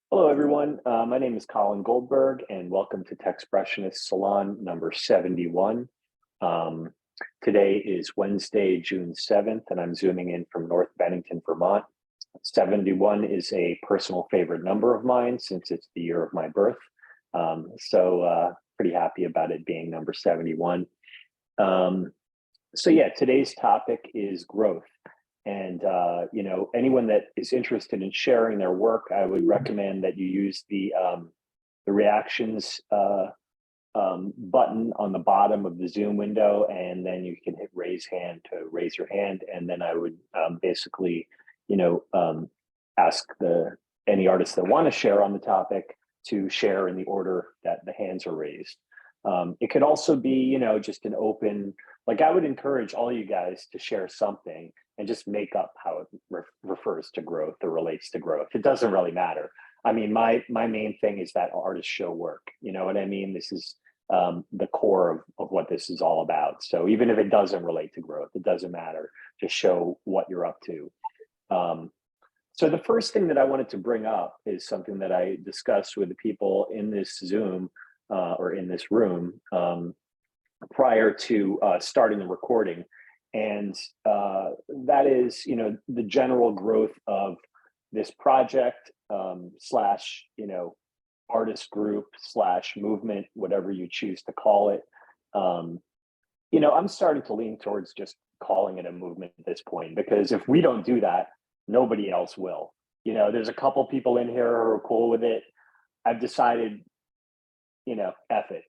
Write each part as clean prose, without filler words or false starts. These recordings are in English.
Hello, everyone. My name is Colin Goldberg, and welcome to Techspressionist Salon number 71. Um, Today is Wednesday, June 7th, and I'm zooming in from North Bennington, Vermont. 71 is a personal favorite number of mine since it's the year of my birth. Pretty happy about it being number 71. Yeah, today's topic is growth. And anyone that is interested in sharing their work, I would recommend that you use the reactions button on the bottom of the Zoom window, and then you can hit raise hand to raise your hand, and then I would basically, ask any artists that want to share on the topic to share in the order that the hands are raised. It could also be, just an open. Like, I would encourage all you guys to share something and just make up how it refers to growth or relates to growth. It doesn't really matter. I mean, my main thing is that artists show work. You know what I mean? This is the core of what this is all about. So even if it doesn't relate to growth, it doesn't matter. Just show what you're up to. So the first thing that I wanted to bring up is something that I discussed with the people in this Zoom or in this room prior to starting the recording. And that is, the general growth of this project slash, artist group slash movement, whatever you choose to call it. I'm starting to lean towards just calling it a movement at this point, because if we don't do that, nobody else will. There's a couple people in here who are cool with it. I've decided, F it.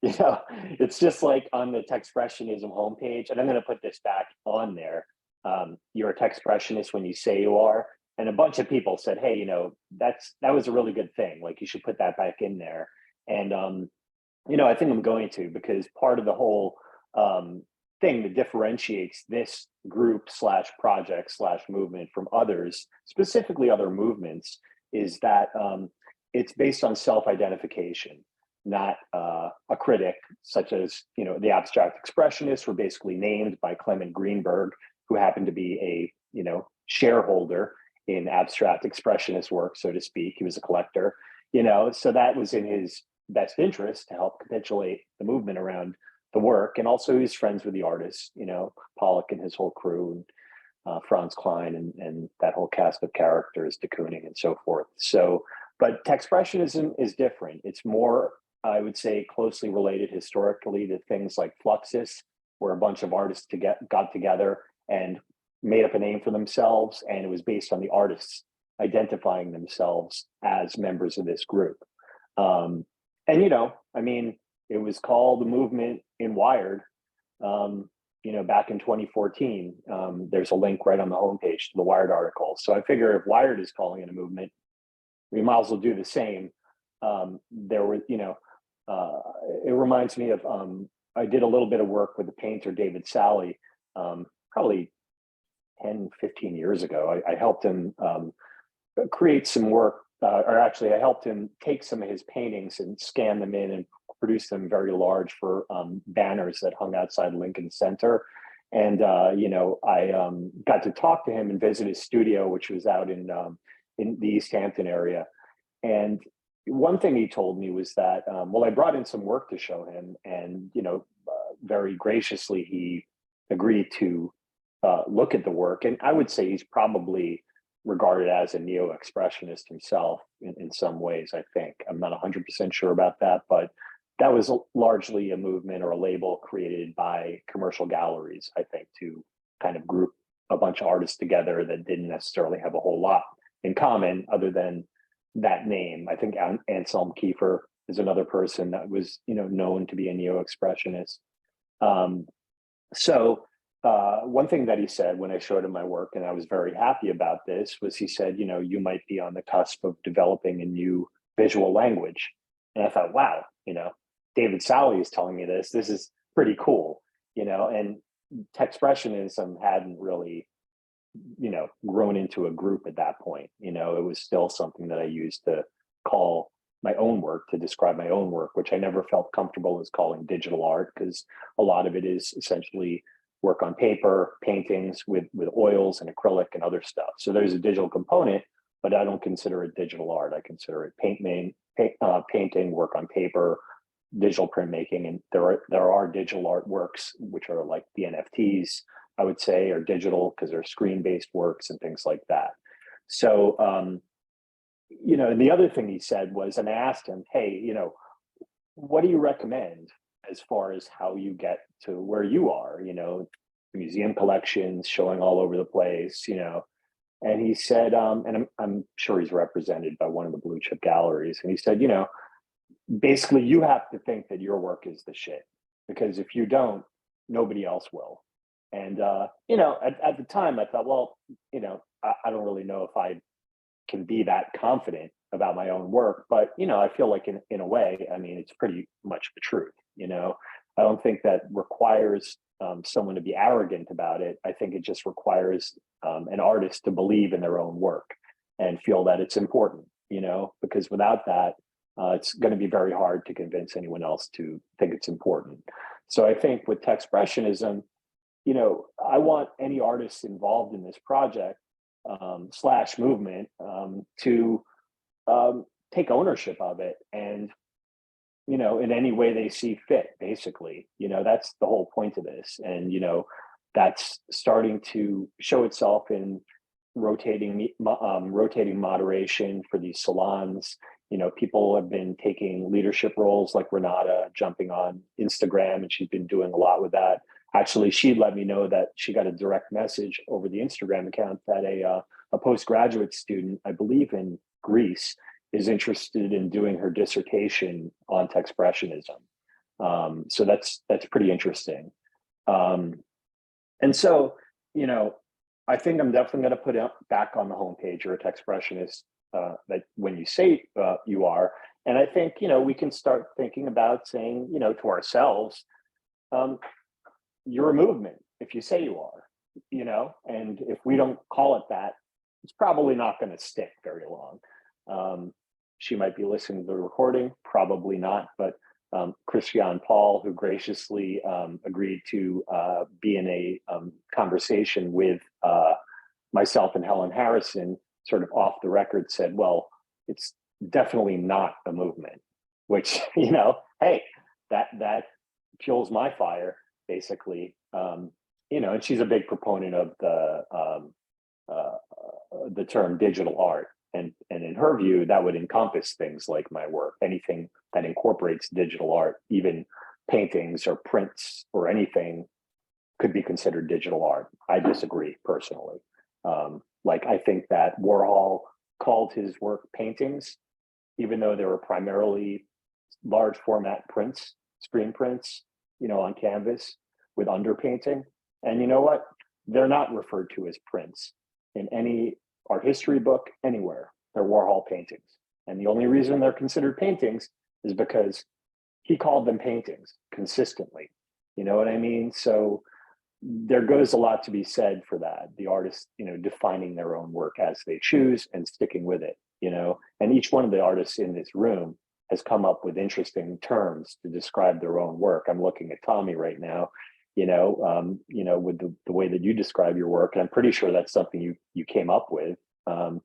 It's just like on the Techspressionism homepage, and I'm going to put this back on there. You're a Techspressionist when you say you are, and a bunch of people said, "Hey, that was a really good thing. Like, you should put that back in there." And I think I'm going to, because part of the whole thing that differentiates this group slash project slash movement from others, specifically other movements, is that it's based on self-identification, not a critic, such as, the abstract expressionists were basically named by Clement Greenberg, who happened to be a, shareholder in abstract expressionist work, so to speak. He was a collector, so that was in his best interest to help capitulate the movement around the work. And also he's friends with the artists, Pollock and his whole crew, and Franz Klein and that whole cast of characters, de Kooning and so forth. So, but Techspressionism is different. It's more, I would say, closely related historically to things like Fluxus, where a bunch of artists got together and made up a name for themselves, and it was based on the artists identifying themselves as members of this group. It was called the movement in Wired, back in 2014. There's a link right on the homepage to the Wired article. So I figure if Wired is calling it a movement, we might as well do the same. It reminds me of, I did a little bit of work with the painter David Sally, probably 10, 15 years ago. I helped him create some work, or actually I helped him take some of his paintings and scan them in and produce them very large for banners that hung outside Lincoln Center. And, I got to talk to him and visit his studio, which was out in the East Hampton area. And one thing he told me was that, I brought in some work to show him, and, very graciously, he agreed to look at the work. And I would say he's probably regarded as a neo-expressionist himself in some ways, I think. I'm not 100% sure about that, but that was largely a movement or a label created by commercial galleries, I think, to kind of group a bunch of artists together that didn't necessarily have a whole lot in common other than that name. I think Anselm Kiefer is another person that was, known to be a neo-expressionist. One thing that he said when I showed him my work, and I was very happy about this, was he said, you might be on the cusp of developing a new visual language. And I thought, wow, David Sally is telling me this. This is pretty cool, and Techspressionism hadn't really, grown into a group at that point. It was still something that I used to call my own work, to describe my own work, which I never felt comfortable as calling digital art, because a lot of it is essentially work on paper, paintings with oils and acrylic and other stuff. So there's a digital component, but I don't consider it digital art. I consider it painting, work on paper, digital printmaking, and there are digital artworks which are like the NFTs, I would say, are digital because they're screen-based works and things like that. So, and the other thing he said was, and I asked him, hey, what do you recommend as far as how you get to where you are? Museum collections showing all over the place, And he said, and I'm sure he's represented by one of the blue chip galleries, and he said, basically you have to think that your work is the shit, because if you don't, nobody else will. And at the time I thought, well, I don't really know if I can be that confident about my own work, but I feel like in a way, I mean, it's pretty much the truth. I don't think that requires someone to be arrogant about it. I think it just requires an artist to believe in their own work and feel that it's important, because without that, it's going to be very hard to convince anyone else to think it's important. So I think with Techspressionism, I want any artists involved in this project / movement to take ownership of it, and in any way they see fit, basically. That's the whole point of this. And that's starting to show itself in rotating moderation for these salons. People have been taking leadership roles, like Renata jumping on Instagram, and she's been doing a lot with that. Actually, she let me know that she got a direct message over the Instagram account that a postgraduate student, I believe in Greece, is interested in doing her dissertation on Techspressionism. So that's pretty interesting. And so, I think I'm definitely going to put it back on the homepage. You're a Techspressionist, that when you say you are. And I think, we can start thinking about saying, to ourselves, you're a movement if you say you are, and if we don't call it that, it's probably not going to stick very long. She might be listening to the recording, probably not, but Christian Paul, who graciously agreed to be in a conversation with myself and Helen Harrison, sort of off the record, said, well, it's definitely not a movement, which, hey, that fuels my fire, basically. And she's a big proponent of the term digital art. And in her view, that would encompass things like my work, anything that incorporates digital art, even paintings or prints or anything could be considered digital art. I disagree personally. I think that Warhol called his work paintings, even though they were primarily large format prints, screen prints, on canvas with underpainting. And you know what? They're not referred to as prints in any art history book anywhere. They're Warhol paintings. And the only reason they're considered paintings is because he called them paintings consistently. You know what I mean? So there goes a lot to be said for that. The artist, defining their own work as they choose and sticking with it, and each one of the artists in this room has come up with interesting terms to describe their own work. I'm looking at Tommy right now, with the way that you describe your work. And I'm pretty sure that's something you came up with, and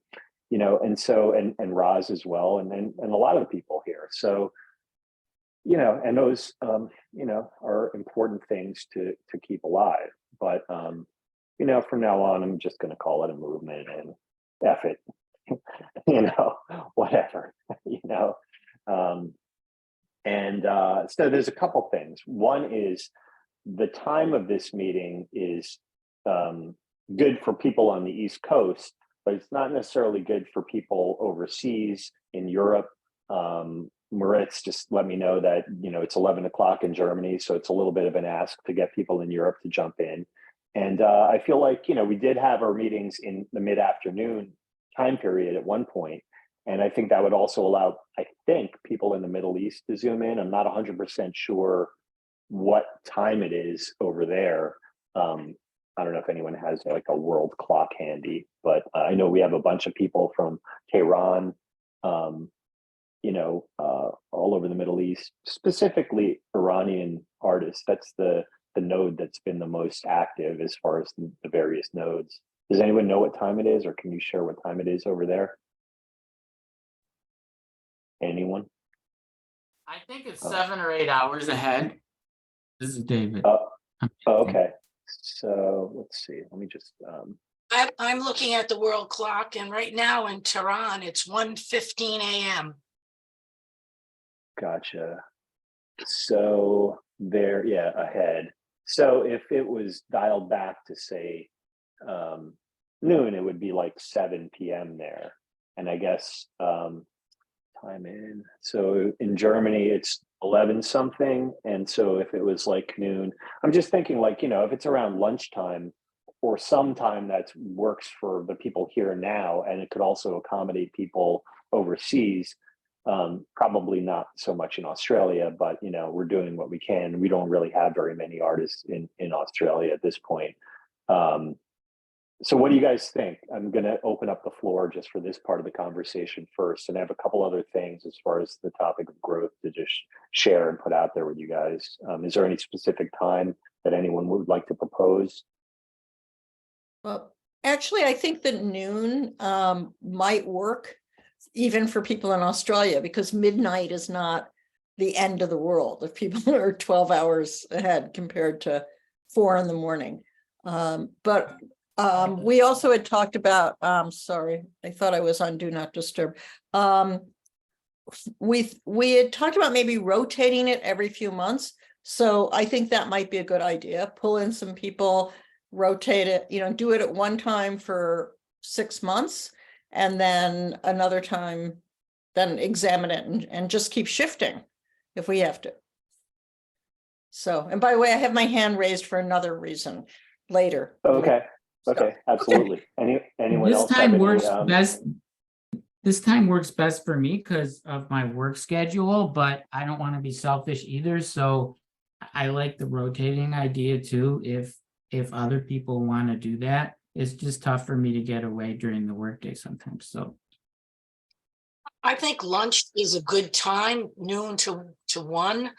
so, and Roz as well. And a lot of the people here. So, and those, are important things to keep alive. But, from now on, I'm just going to call it a movement and F it, whatever, so there's a couple things. One is the time of this meeting is good for people on the East Coast, but it's not necessarily good for people overseas in Europe. Moritz just let me know that, it's 11 o'clock in Germany. So it's a little bit of an ask to get people in Europe to jump in. And I feel like, we did have our meetings in the mid-afternoon time period at one point. And I think that would also allow, people in the Middle East to zoom in. I'm not 100% sure what time it is over there. I don't know if anyone has like a world clock handy, but I know we have a bunch of people from Tehran, all over the Middle East, specifically Iranian artists. That's the node that's been the most active as far as the various nodes. Does anyone know what time it is, or can you share what time it is over there? Anyone? I think it's Oh. 7 or 8 hours ahead. This is David. Oh, okay. So let's see. Let me just. I'm looking at the world clock, and right now in Tehran, it's 1:15 a.m. Gotcha. So there, yeah, ahead. So if it was dialed back to say noon, it would be like 7 p.m. there. And I guess time in. So in Germany, it's 11 something. And so if it was like noon, I'm just thinking like, you know, if it's around lunchtime or sometime that works for the people here now, and it could also accommodate people overseas. Probably not so much in Australia, but you know, we're doing what we can. We don't really have very many artists in Australia at this point. So what do you guys think? I'm going to open up the floor just for this part of the conversation first, and I have a couple other things as far as the topic of growth to just share and put out there with you guys. Is there any specific time that anyone would like to propose? Well, actually, I think that noon might work even for people in Australia, because midnight is not the end of the world if people are 12 hours ahead compared to 4 in the morning. But we also had talked about, sorry, I thought I was on Do Not Disturb. We had talked about maybe rotating it every few months. So I think that might be a good idea. Pull in some people, rotate it, you know, do it at one time for 6 months, and then another time, then examine it and just keep shifting if we have to. So, and by the way, I have my hand raised for another reason later. Okay. Okay, absolutely. Anyone else have any, This time works best for me because of my work schedule, but I don't want to be selfish either. So I like the rotating idea too. If other people want to do that, it's just tough for me to get away during the workday sometimes. So I think lunch is a good time, noon to 1,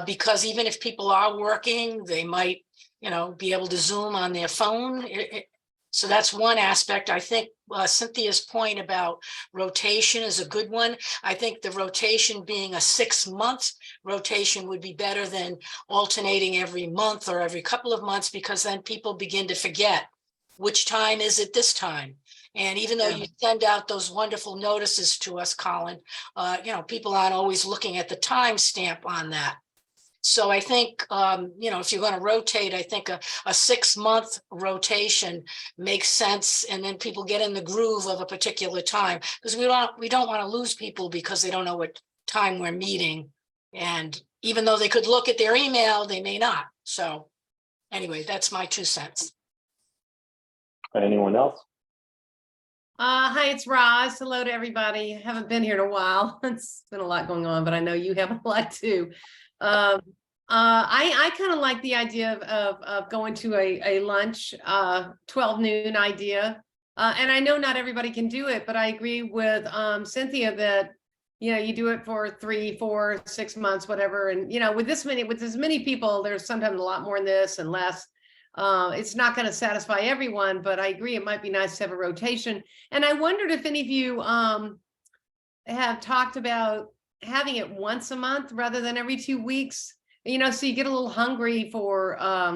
because even if people are working, they might, you know, be able to Zoom on their phone. So that's one aspect. I think Cynthia's point about rotation is a good one. I think the rotation being a 6-month rotation would be better than alternating every month or every couple of months, because then people begin to forget which time is it this time. And even though you send out those wonderful notices to us, Colin, you know, people aren't always looking at the time stamp on that. So I think, you know, if you're going to rotate, I think a 6-month rotation makes sense. And then people get in the groove of a particular time, because we don't want to lose people because they don't know what time we're meeting. And even though they could look at their email, they may not. So anyway, that's my 2 cents. Anyone else? Hi, it's Roz. Hello to everybody. Haven't been here in a while. It's been a lot going on, but I know you have a lot too. I kind of like the idea of going to a lunch, 12 noon idea. And I know not everybody can do it, but I agree with Cynthia that, you know, you do it for 3, 4, 6 months, whatever. And, you know, with as many people, there's sometimes a lot more in this and less. It's not going to satisfy everyone, but I agree it might be nice to have a rotation. And I wondered if any of you have talked about having it once a month rather than every 2 weeks, you know, so you get a little hungry for, I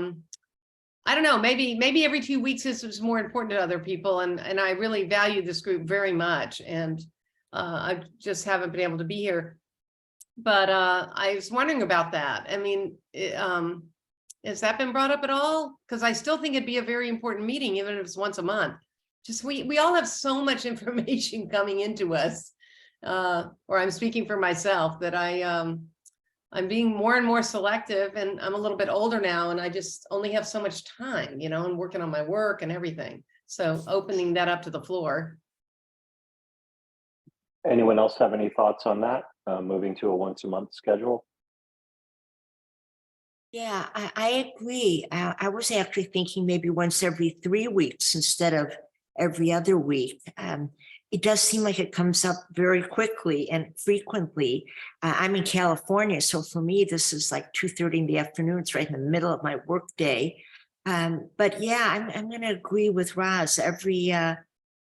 don't know, maybe every 2 weeks is more important to other people. And I really value this group very much. And I just haven't been able to be here. But I was wondering about that. I mean, has that been brought up at all? Because I still think it'd be a very important meeting, even if it's once a month. Just we all have so much information coming into us, or I'm speaking for myself, that I'm being more and more selective, and I'm a little bit older now, and I just only have so much time, you know, and working on my work and everything. So opening that up to the floor. Anyone else have any thoughts on that? Moving to a once a month schedule? Yeah, I agree. I was actually thinking maybe once every 3 weeks instead of every other week. It does seem like it comes up very quickly and frequently. I'm in California, so for me, this is like 2:30 in the afternoon. It's right in the middle of my work day. But yeah, I'm going to agree with Roz. Every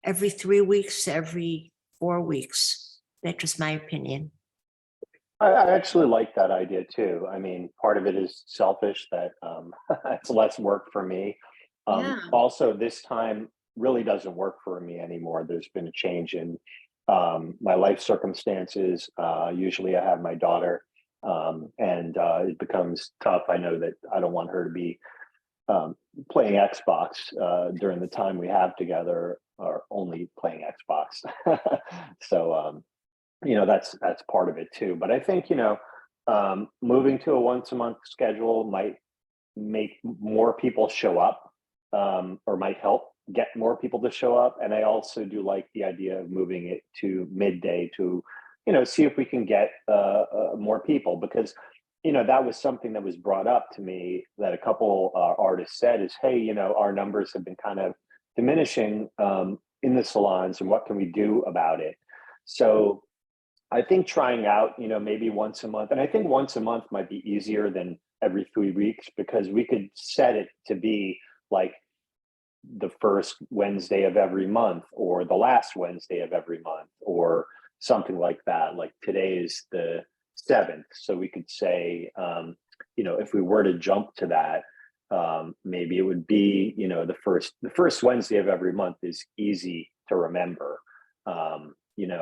3 weeks, every 4 weeks. That's just my opinion. I actually like that idea too. I mean, part of it is selfish that it's less work for me. Yeah. Also, this time really doesn't work for me anymore. There's been a change in my life circumstances. Usually I have my daughter, and it becomes tough. I know that I don't want her to be playing Xbox during the time we have together, or only playing Xbox. So, that's part of it too. But I think, moving to a once a month schedule might make more people show up, or might help get more people to show up. And I also do like the idea of moving it to midday to, see if we can get more people, because that was something that was brought up to me that a couple artists said is, hey, our numbers have been kind of diminishing in the salons, and what can we do about it? So I think trying out, maybe once a month, and I think once a month might be easier than every 3 weeks, because we could set it to be like the first Wednesday of every month, or the last Wednesday of every month, or something like that. Like today is the 7th. So we could say, if we were to jump to that, maybe it would be, the first Wednesday of every month is easy to remember.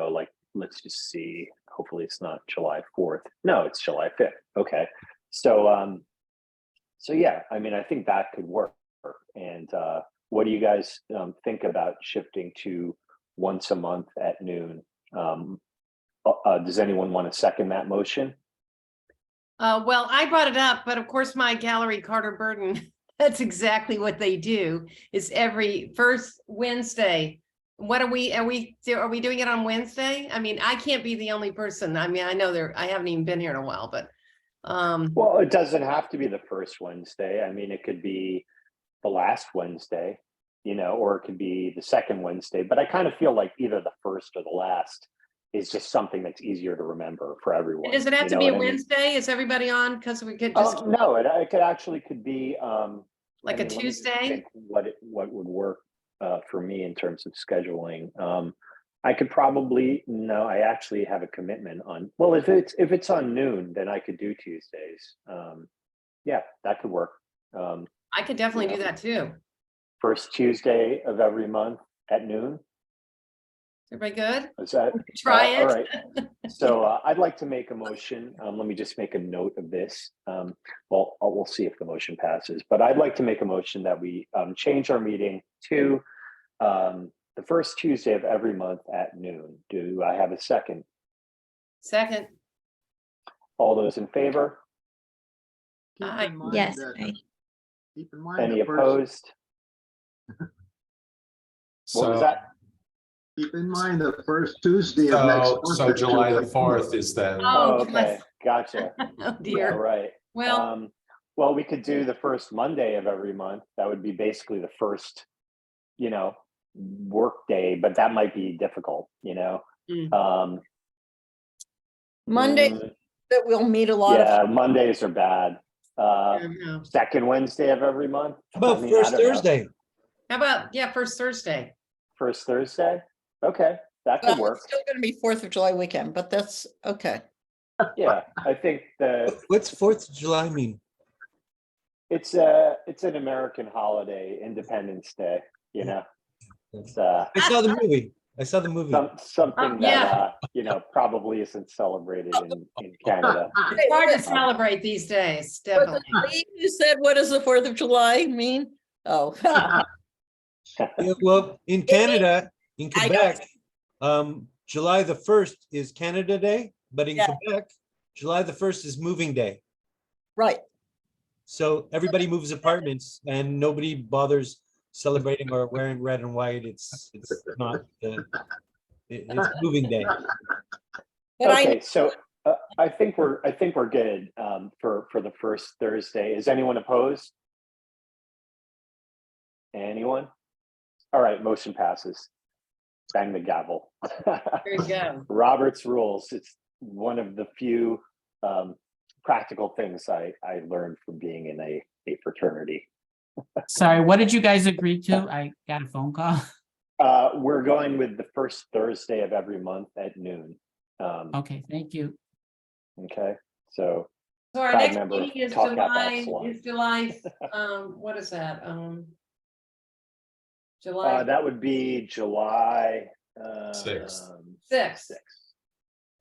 Like, let's just see, hopefully it's not July 4th. No, it's July 5th. Okay. So, yeah, I mean, I think that could work. And what do you guys think about shifting to once a month at noon? Does anyone want to second that motion? Well, I brought it up, but of course, my gallery, Carter Burden, that's exactly what they do. Is every first Wednesday. What are we doing it on Wednesday? I mean, I can't be the only person. I mean, I know I haven't even been here in a while, but well, it doesn't have to be the first Wednesday. I mean, it could be the last Wednesday, or it could be the second Wednesday. But I kind of feel like either the first or the last is just something that's easier to remember for everyone. Does it have to be a Wednesday? Is everybody on? Because we could just no, it could be like a Tuesday. What would work for me in terms of scheduling. I could probably I actually have a commitment on. Well, if it's on noon, then I could do Tuesdays. Yeah, that could work. I could definitely do that too. First Tuesday of every month at noon. Everybody good? Is that try it? All right. So I'd like to make a motion. Let me just make a note of this. We'll see if the motion passes, but I'd like to make a motion that we change our meeting to the first Tuesday of every month at noon. Do I have a second? Second. All those in favor? Yes. Keep in mind. Any opposed? What was that? Keep in mind the first Tuesday of next month. So July the 4th is then. Oh, Okay, gotcha. Oh Yeah, dear. right. Well, Well, we could do the first Monday of every month. That would be basically the first, work day, but that might be difficult, Monday that we'll meet a lot Yeah, of. Mondays are bad. I don't know. Second Wednesday of every month. How about I mean, first I don't know. Thursday? How about first Thursday? First Thursday? Okay, that could Well, work. it's still going to be 4th of July weekend, but that's okay. Yeah, I think What's 4th of July mean? it's an American holiday, Independence Day. It's I saw the movie. something yeah. that probably isn't celebrated in Canada. It's hard to celebrate these days, Was definitely. it Lee who said, what does the 4th of July mean? Oh. Yeah, well, in Canada, in I got Quebec, July the 1st is Canada Day, but in Yeah. Quebec, July the 1st is moving day. Right. So everybody moves apartments and nobody bothers celebrating or wearing red and white. It's not, it's moving day. But Okay, so I think we're good for the first Thursday. Is anyone opposed? Anyone? All right, motion passes. Bang the gavel. There you go. Robert's rules. It's one of the few practical things I learned from being in a fraternity. Sorry, what did you guys agree to? I got a phone call. We're going with the first Thursday of every month at noon. Okay, thank you. Okay, so So our proud next member of meeting is Talk Out Loud July, Salon. what is that? July that would be July 6th. 6th,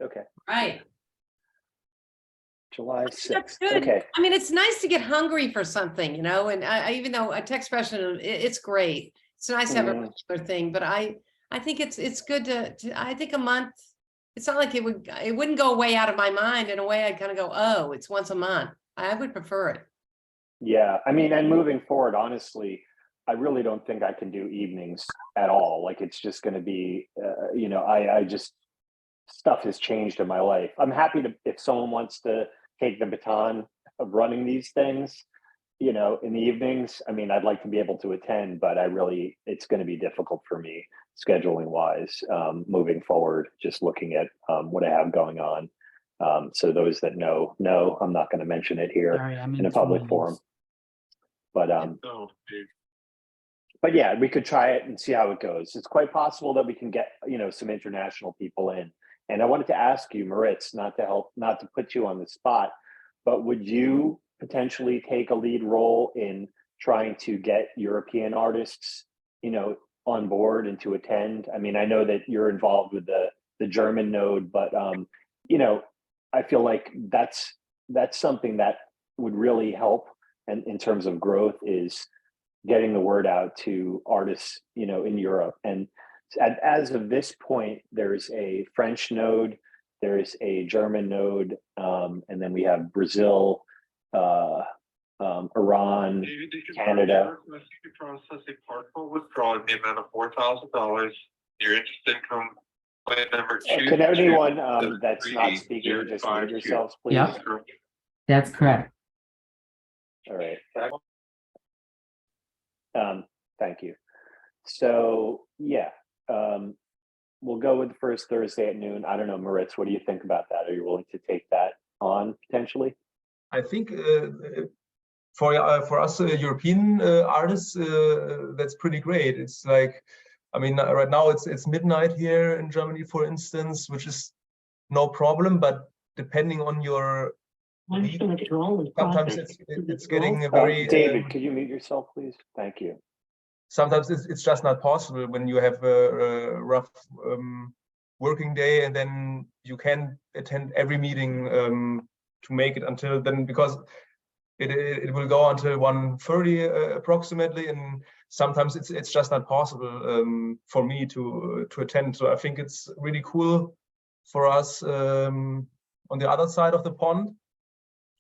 Okay, right? July That's 6th. good. Okay, I mean, it's nice to get hungry for something, you know, and I even though a tech expression, it's great. It's nice to have a Mhm. regular thing, but I think it's good I think a month, it's not like it wouldn't go way out of my mind. In a way, I'd kind of go, oh, it's once a month. I would prefer it. yeah, I mean, and moving forward, honestly, I really don't think I can do evenings at all. Like, it's just going to be, I just, stuff has changed in my life. I'm happy to, if someone wants to take the baton of running these things, in the evenings, I mean, I'd like to be able to attend, but it's going to be difficult for me scheduling wise, moving forward, just looking at what I have going on. So those that know, I'm not going to mention it here Sorry, I'm in a public forum. But yeah, we could try it and see how it goes. It's quite possible that we can get, some international people in. And I wanted to ask you, Moritz, not to put you on the spot, but would you potentially take a lead role in trying to get European artists, on board and to attend? I mean, I know that you're involved with the German node, but I feel like that's something that would really help, and in terms of growth, is getting the word out to artists, in Europe. And as of this point, there's a French node, there's a German node, and then we have Brazil, Iran, Canada. You process a partial withdrawal in the amount of $4,000. Your interest income plan number 2. Can anyone that's not speaking just mute yourselves, please? Yeah. That's correct. All right. Thank you. So yeah, we'll go with the first Thursday at noon. I don't know, Moritz, what do you think about that? Are you willing to take that on potentially? I think for us European artists, that's pretty great. It's like, I mean, right now it's midnight here in Germany, for instance, which is no problem. But depending on your week, sometimes it's getting a very. David, could you mute yourself, please? Thank you. Sometimes it's just not possible when you have a rough working day, and then you can attend every meeting to make it until then, because it will go until 1:30 approximately, and sometimes it's just not possible for me to attend. So I think it's really cool for us on the other side of the pond.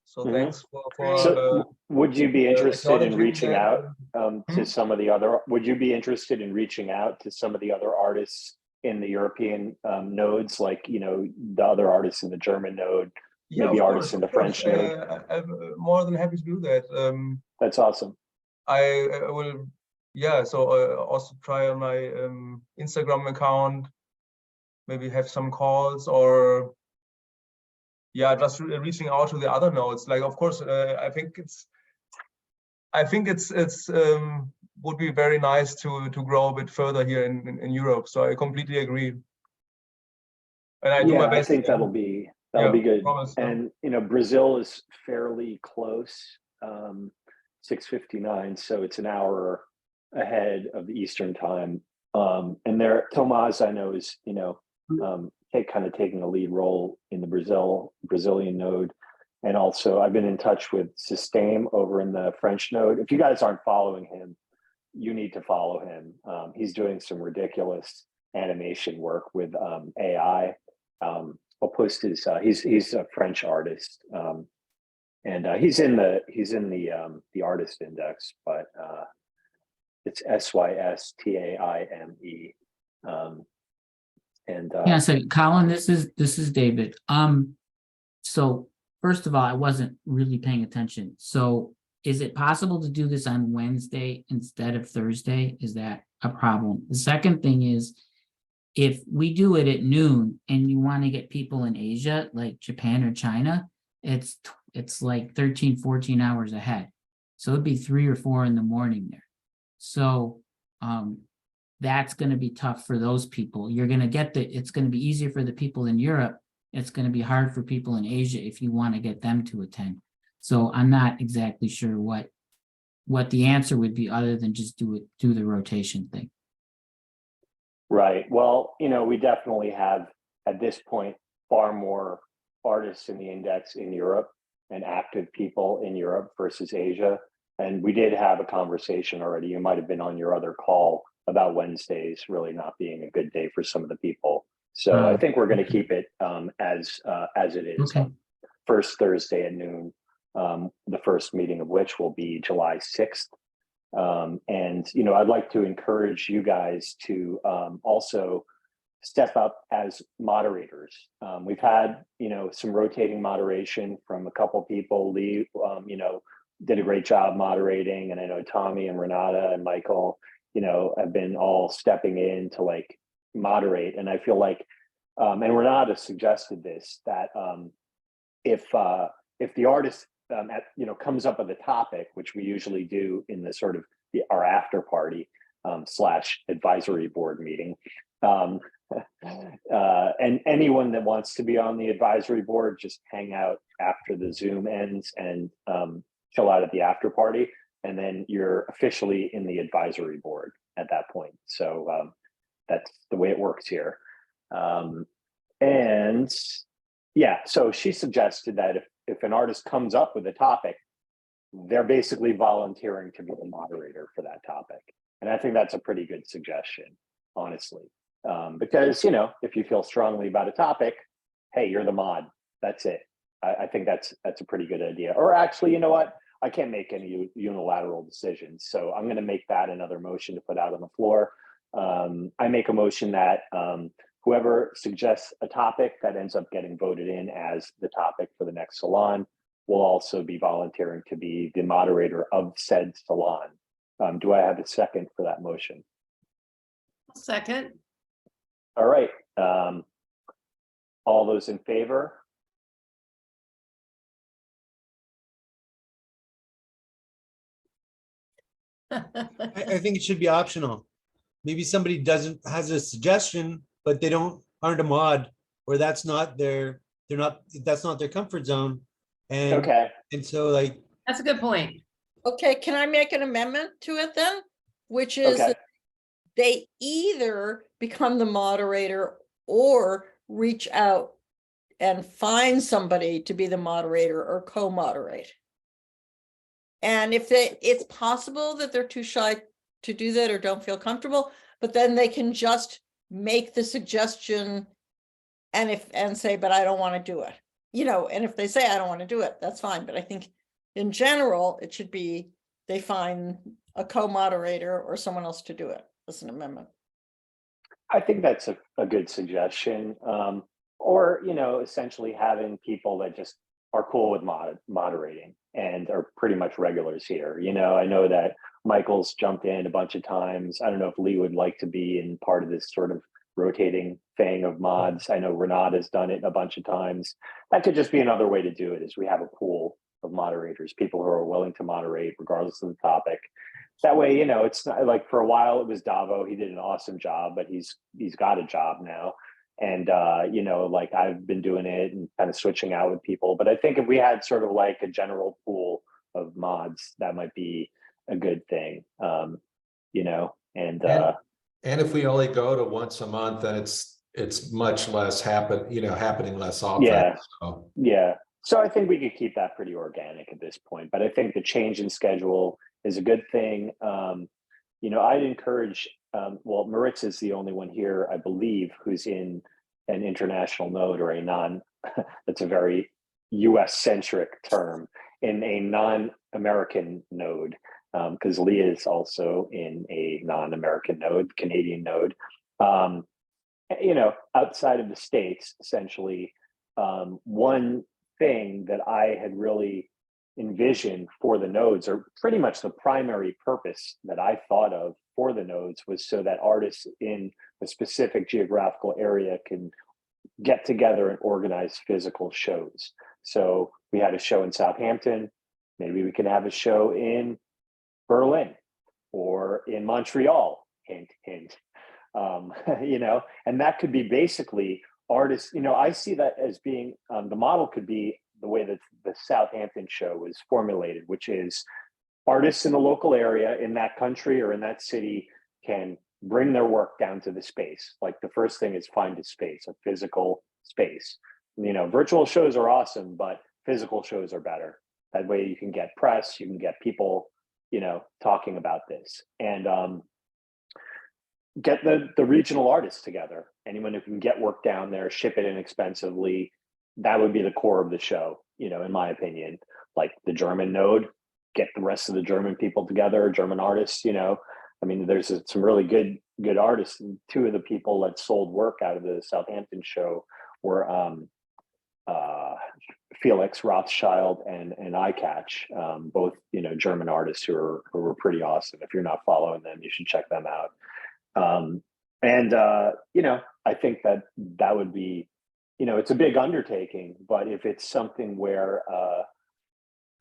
So thanks for so would you be interested in reaching out Hmm? to some of the other? Would you be interested in reaching out to some of the other artists in the European nodes, like the other artists in the German node, maybe artists in the French node? I'm more than happy to do that. That's awesome. I will, yeah. So also try on my Instagram account, maybe have some calls, or yeah, just reaching out to the other nodes. Like, of course, I think it's would be very nice to grow a bit further here in Europe. So I completely agree, and I do my best. I think that'll be good. Promise, and Brazil is fairly close, 6:59, so it's an hour ahead of the Eastern time. And there, Tomas, I know, is taking a lead role in the Brazilian node. And also I've been in touch with Système over in the French node. If you guys aren't following him, you need to follow him. He's doing some ridiculous animation work with AI. I'll post his, he's a French artist. And he's in the artist index, but it's SYSTAIME. Yeah, so Colin, this is David. So first of all, I wasn't really paying attention. So is it possible to do this on Wednesday instead of Thursday? Is that a problem? The second thing is, if we do it at noon and you want to get people in Asia, like Japan or China, it's like 13, 14 hours ahead. So it'd be 3 or 4 in the morning there. So that's going to be tough for those people. You're going to get it's going to be easier for the people in Europe it's going to be hard for people in Asia if you want to get them to attend. So I'm not exactly sure what the answer would be other than just do the rotation thing. Right. Well, we definitely have at this point far more artists in the index in Europe and active people in Europe versus Asia. And we did have a conversation already. You might have been on your other call about Wednesdays really not being a good day for some of the people. So I think we're going to keep it as it is. Okay. First Thursday at noon. The first meeting of which will be July 6th. And I'd like to encourage you guys to also step up as moderators. We've had some rotating moderation from a couple people. Lee did a great job moderating, and I know Tommy and Renata and Michael have been all stepping in to like moderate. And I feel like and Renata suggested this, that if the artist comes up with a topic, which we usually do in the sort of our after party / advisory board meeting, and anyone that wants to be on the advisory board, just hang out after the Zoom ends and chill out at the after party, and then you're officially in the advisory board at that point. So that's the way it works here. And yeah, so she suggested that if an artist comes up with a topic, they're basically volunteering to be the moderator for that topic. And I think that's a pretty good suggestion, honestly. Because, if you feel strongly about a topic, hey, you're the mod. That's it. I think that's a pretty good idea. Or actually, you know what? I can't make any unilateral decisions. So I'm going to make that another motion to put out on the floor. I make a motion that whoever suggests a topic that ends up getting voted in as the topic for the next salon will also be volunteering to be the moderator of said salon. Do I have a second for that motion? Second. All right. All those in favor? I think it should be optional. Maybe somebody has a suggestion, but they aren't a mod, or that's not their comfort zone. And okay. And so like That's a good point. Okay, can I make an amendment to it then? Which is Okay. that they either become the moderator or reach out and find somebody to be the moderator or co-moderate. And if it's possible that they're too shy to do that or don't feel comfortable, but then they can just make the suggestion and say, but I don't want to do it. And if they say I don't want to do it, that's fine. But I think in general, it should be they find a co-moderator or someone else to do it as an amendment. I think that's a good suggestion. Or, essentially having people that just are cool with moderating and are pretty much regulars here. I know that Michael's jumped in a bunch of times. I don't know if Lee would like to be in part of this sort of rotating thing of mods. I know Renata's done it a bunch of times. That could just be another way to do it, is we have a pool of moderators, people who are willing to moderate regardless of the topic. That way, it's not like, for a while it was Davo. He did an awesome job, but he's got a job now. And, like I've been doing it and kind of switching out with people. But I think if we had sort of like a general pool of mods, that might be a good thing, And if we only go to once a month, then it's much less happening less often. Yeah. So. Yeah. So I think we could keep that pretty organic at this point, but I think the change in schedule is a good thing. I'd encourage, Maritz is the only one here, I believe, who's in an international node, or that's a very US centric term, in a non-American node, because Leah is also in a non-American node, Canadian node. Outside of the States, essentially, one thing that I had really envisioned for the nodes, or pretty much the primary purpose that I thought of for the nodes, was so that artists in a specific geographical area can get together and organize physical shows. So we had a show in Southampton. Maybe we can have a show in Berlin or in Montreal, hint, hint. And that could be basically artists, I see that as being, the model could be the way that the Southampton show was formulated, which is artists in the local area in that country or in that city can bring their work down to the space. Like the first thing is find a space, a physical space. Virtual shows are awesome, but physical shows are better. That way you can get press, you can get people, talking about this, and get the regional artists together. Anyone who can get work down there, ship it inexpensively, that would be the core of the show, in my opinion. Like the German node, get the rest of the German people together, German artists, there's some really good artists. And two of the people that sold work out of the Southampton show were Felix Rothschild and iCatch, both German artists who were pretty awesome. If you're not following them, you should check them out. I think that would be, it's a big undertaking, but if it's something where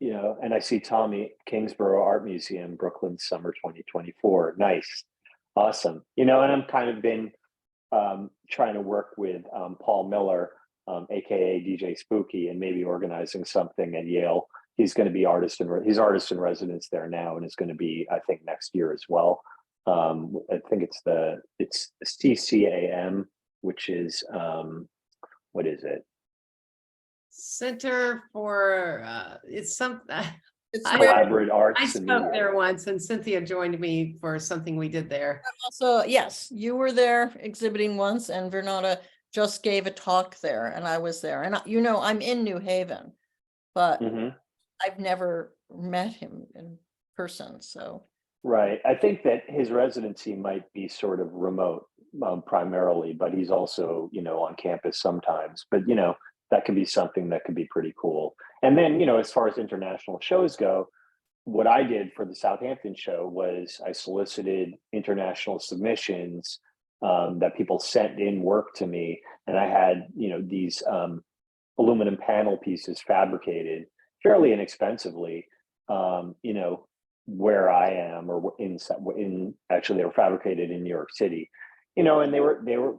and I see Tommy, Kingsborough Art Museum, Brooklyn, summer 2024. Nice, awesome. And I'm kind of been trying to work with Paul Miller, aka DJ Spooky, and maybe organizing something at Yale. He's going to be he's artist in residence there now, and is going to be, I think, next year as well. I think it's CCAM, which is what is it? Center for it's something. Collaborative Arts. I spoke there once, and Cynthia joined me for something we did there. Also, yes, you were there exhibiting once, and Vernata just gave a talk there, and I was there. And I'm in New Haven, but I've never met him in person. So right, I think that his residency might be sort of remote primarily, but he's also on campus sometimes. But that could be something that could be pretty cool. And then, as far as international shows go, what I did for the Southampton show was I solicited international submissions that people sent in work to me. And I had, these aluminum panel pieces fabricated fairly inexpensively, where I am, or actually they were fabricated in New York City, and they were,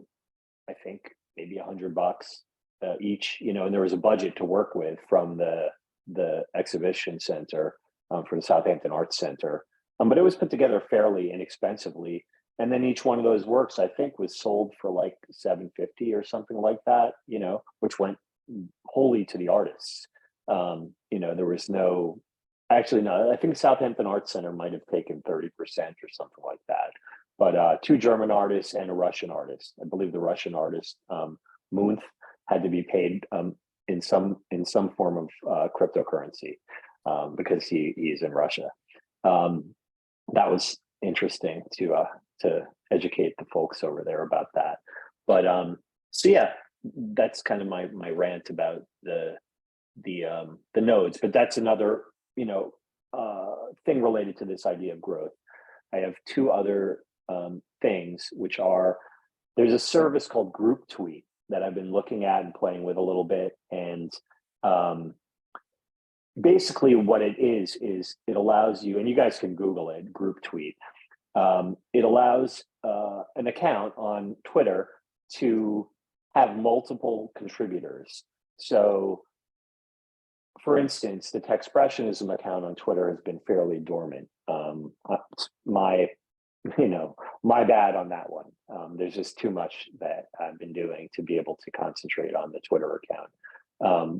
I think, maybe $100 each, and there was a budget to work with from the exhibition center, from the Southampton Arts Center, but it was put together fairly inexpensively. And then each one of those works, I think, was sold for like $750 or something like that, which went wholly to the artists. There was no, actually, no, I think Southampton Arts Center might have taken 30% or something like that. But two German artists and a Russian artist. I believe the Russian artist, Munth, had to be paid in some form of cryptocurrency because he's in Russia. That was interesting to educate the folks over there about that. But so yeah, that's kind of my rant about the nodes. But that's another thing related to this idea of growth. I have two other things, which are, there's a service called Group Tweet that I've been looking at and playing with a little bit. And basically what it is it allows you, and you guys can Google it, Group Tweet. It allows an account on Twitter to have multiple contributors. So for instance, the Techspressionism account on Twitter has been fairly dormant. My bad on that one. There's just too much that I've been doing to be able to concentrate on the Twitter account.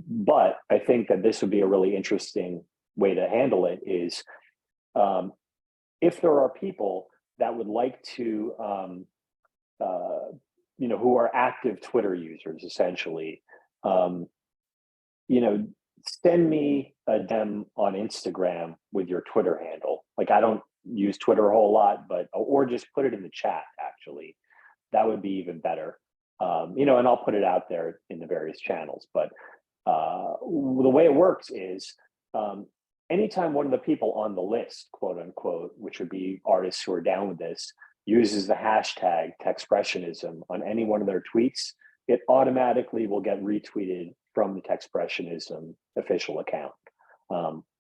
But I think that this would be a really interesting way to handle it is, if there are people that would like to, who are active Twitter users, essentially, send me a DM on Instagram with your Twitter handle. Like, I don't use Twitter a whole lot, or just put it in the chat, actually. That would be even better. And I'll put it out there in the various channels. But the way it works is, anytime one of the people on the list, quote unquote, which would be artists who are down with this, uses the hashtag Techspressionism on any one of their tweets, it automatically will get retweeted from the Techspressionism official account,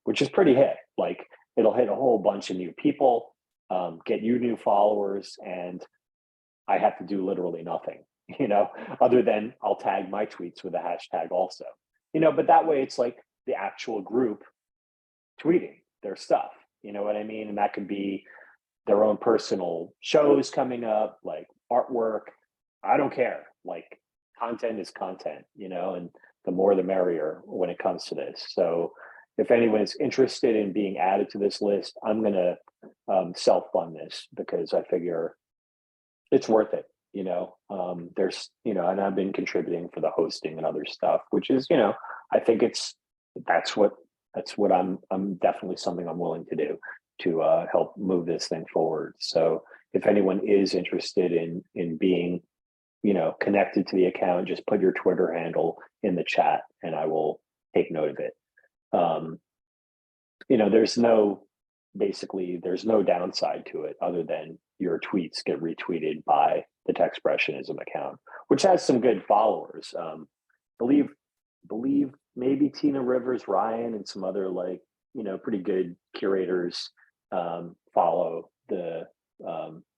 which is pretty hit. Like, it'll hit a whole bunch of new people, get you new followers, and I have to do literally nothing. other than I'll tag my tweets with a hashtag also, but that way it's like the actual group tweeting their stuff, you know what I mean? And that could be their own personal shows coming up, like artwork. I don't care. Like content is content, and the more the merrier when it comes to this. So if anyone is interested in being added to this list, I'm going to self-fund this because I figure it's worth it. There's, and I've been contributing for the hosting and other stuff, which is, I think that's what I'm definitely something I'm willing to do to help move this thing forward. So if anyone is interested in being, connected to the account, just put your Twitter handle in the chat and I will take note of it. There's no downside to it other than your tweets get retweeted by the Techspressionism account, which has some good followers. Believe maybe Tina Rivers, Ryan, and some other pretty good curators follow the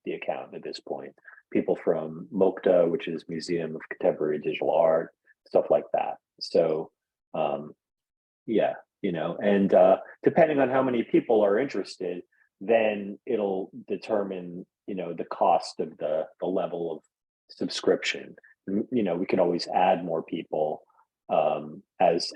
account at this point. People from MOCTA, which is Museum of Contemporary Digital Art, stuff like that. So and depending on how many people are interested, then it'll determine, the cost of the level of subscription. We can always add more people as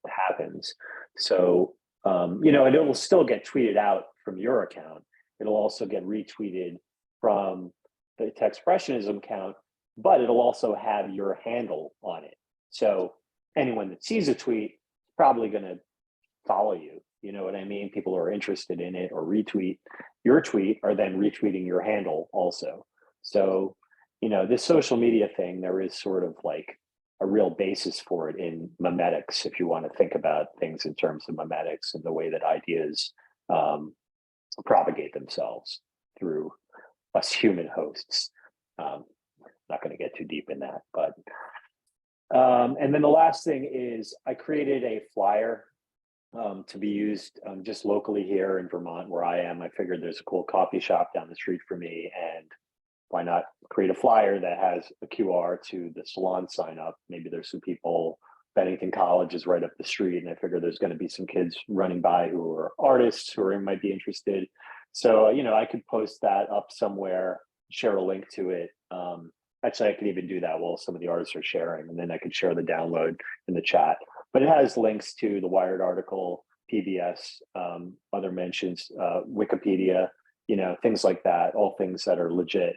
happens. So, and it will still get tweeted out from your account. It'll also get retweeted from the Techspressionism account, but it'll also have your handle on it. So anyone that sees a tweet is probably going to follow you. You know what I mean? People who are interested in it or retweet your tweet are then retweeting your handle also. So, this social media thing, there is sort of like a real basis for it in memetics, if you want to think about things in terms of memetics and the way that ideas propagate themselves through us human hosts. Not going to get too deep in that, but and then the last thing is I created a flyer to be used just locally here in Vermont where I am. I figured there's a cool coffee shop down the street for me, and why not create a flyer that has a QR to the salon sign up? Maybe there's some people, Bennington College is right up the street, and I figure there's going to be some kids running by who are artists who might be interested. So, I could post that up somewhere, share a link to it. Actually, I could even do that while some of the artists are sharing, and then I could share the download in the chat. But it has links to the Wired article, PBS, other mentions, Wikipedia, things like that, all things that are legit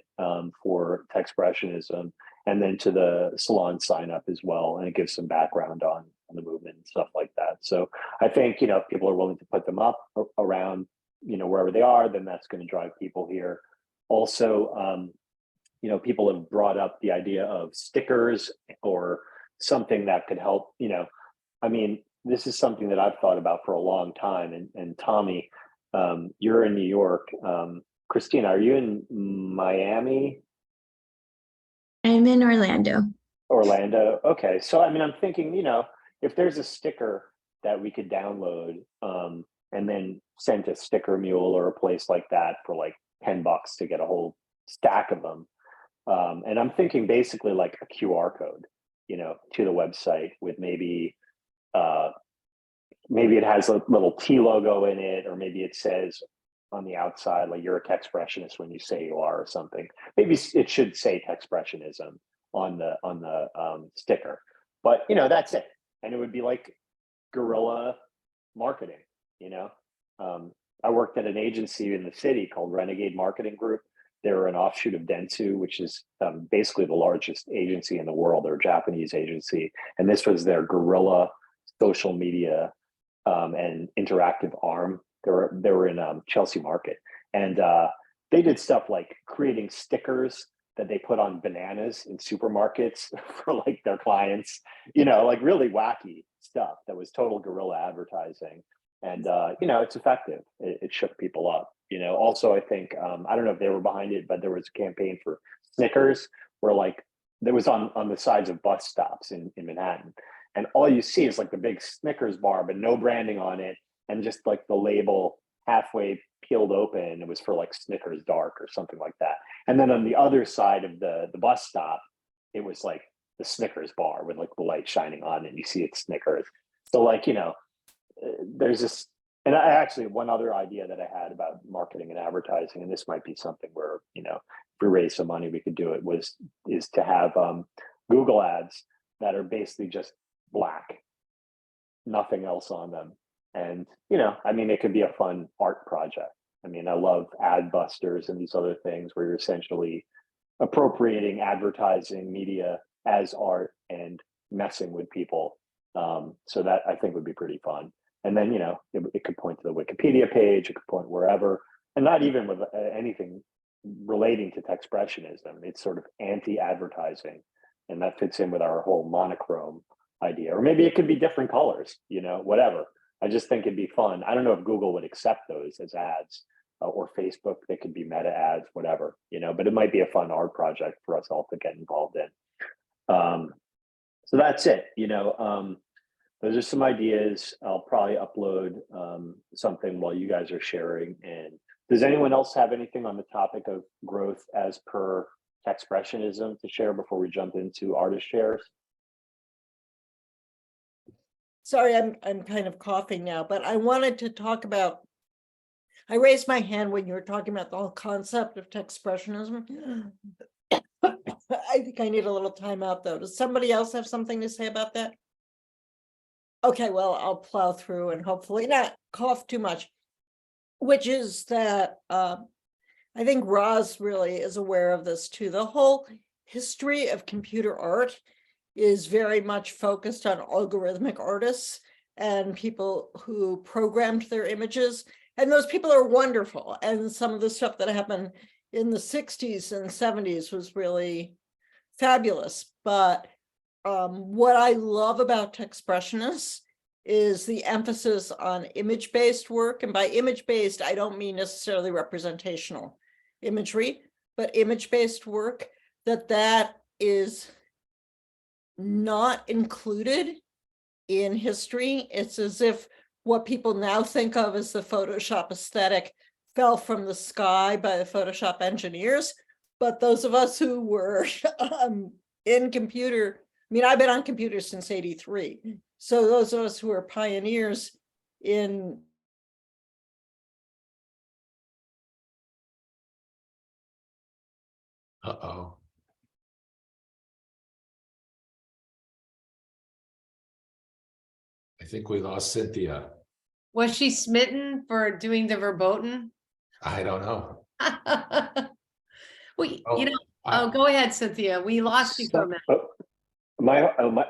for Techspressionism, and then to the salon sign up as well. And it gives some background on the movement and stuff like that. So I think, if people are willing to put them up around, wherever they are, then that's going to drive people here. Also, people have brought up the idea of stickers or something that could help, this is something that I've thought about for a long time. And Tommy, you're in New York. Christina, are you in Miami? I'm in Orlando. Orlando. Okay. So, I'm thinking, if there's a sticker that we could download and then send to Sticker Mule or a place like that for like $10 to get a whole stack of them. And I'm thinking basically like a QR code, to the website with maybe it has a little T logo in it, or maybe it says on the outside, like you're a Techspressionist when you say you are or something. Maybe it should say Techspressionism on the sticker, but that's it. And it would be like guerrilla marketing, I worked at an agency in the city called Renegade Marketing Group. They're an offshoot of Dentsu, which is basically the largest agency in the world. They're a Japanese agency. And this was their guerrilla social media and interactive arm. They were in Chelsea Market. And they did stuff like creating stickers that they put on bananas in supermarkets for like their clients, like really wacky stuff that was total guerrilla advertising. And, it's effective. It shook people up. Also, I think, I don't know if they were behind it, but there was a campaign for Snickers where like there was on the sides of bus stops in Manhattan. And all you see is like the big Snickers bar, but no branding on it. And just like the label halfway peeled open. It was for like Snickers Dark or something like that. And then on the other side of the bus stop, it was like the Snickers bar with like the light shining on it and you see it's Snickers. So like, you know, there's this, and I actually, one other idea that I had about marketing and advertising, and this might be something where, you know, if we raise some money, we could do it, is to have Google ads that are basically just black, nothing else on them. And, you know, I mean, it could be a fun art project. I mean, I love ad busters and these other things where you're essentially appropriating advertising media as art and messing with people. So that I think would be pretty fun. And then, you know, it could point to the Wikipedia page, it could point wherever, and not even with anything relating to Techspressionism. It's sort of anti-advertising, and that fits in with our whole monochrome idea. Or maybe it could be different colors, you know, whatever. I just think it'd be fun. I don't know if Google would accept those as ads, or Facebook. They could be meta ads, whatever, you know, but it might be a fun art project for us all to get involved in. So that's it, you know. Those are some ideas. I'll probably upload something while you guys are sharing. And does anyone else have anything on the topic of growth as per Techspressionism to share before we jump into artist shares? Sorry, I'm kind of coughing now, but I wanted to talk about, I raised my hand when you were talking about the whole concept of Techspressionism. I think I need a little time out though. Does somebody else have something to say about that? Okay, well, I'll plow through and hopefully not cough too much, which is that I think Roz really is aware of this too. The whole history of computer art is very much focused on algorithmic artists and people who programmed their images. And those people are wonderful. And some of the stuff that happened in the 60s and 70s was really fabulous. But what I love about Techspressionists is the emphasis on image-based work. And by image-based, I don't mean necessarily representational imagery, but image-based work, that is not included in history. It's as if what people now think of as the Photoshop aesthetic fell from the sky by the Photoshop engineers. But those of us who were in computer, I mean, I've been on computers since '83. So those of us who are pioneers in Uh-oh. I think we lost Cynthia. Was she smitten for doing the verboten? I don't know. Well, you know, go ahead, Cynthia. We lost you for a minute.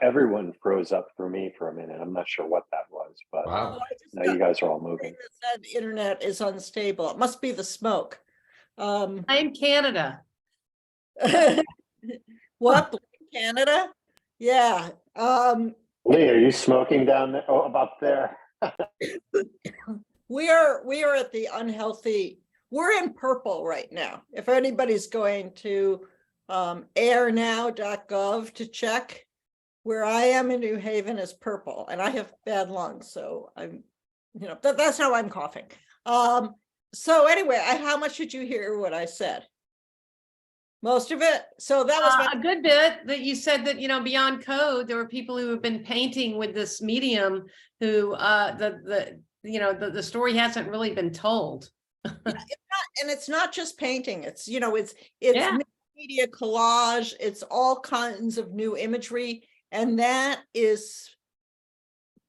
Everyone froze up for me for a minute. I'm not sure what that was, but Wow. now you guys are all moving. that internet is unstable. It must be the smoke. I'm in Canada. What? Canada? Yeah. Lee, are you smoking down there? Oh, about there. We are at the unhealthy. We're in purple right now. If anybody's going to airnow.gov to check, where I am in New Haven is purple, and I have bad lungs, so I'm, you know, that's how I'm coughing. So anyway, how much did you hear what I said? Most of it. So that was a good bit. That you said that, you know, beyond code, there were people who have been painting with this medium who the story hasn't really been told. It's not just painting. It's, you know, it's Yeah. media collage. It's all kinds of new imagery, and that is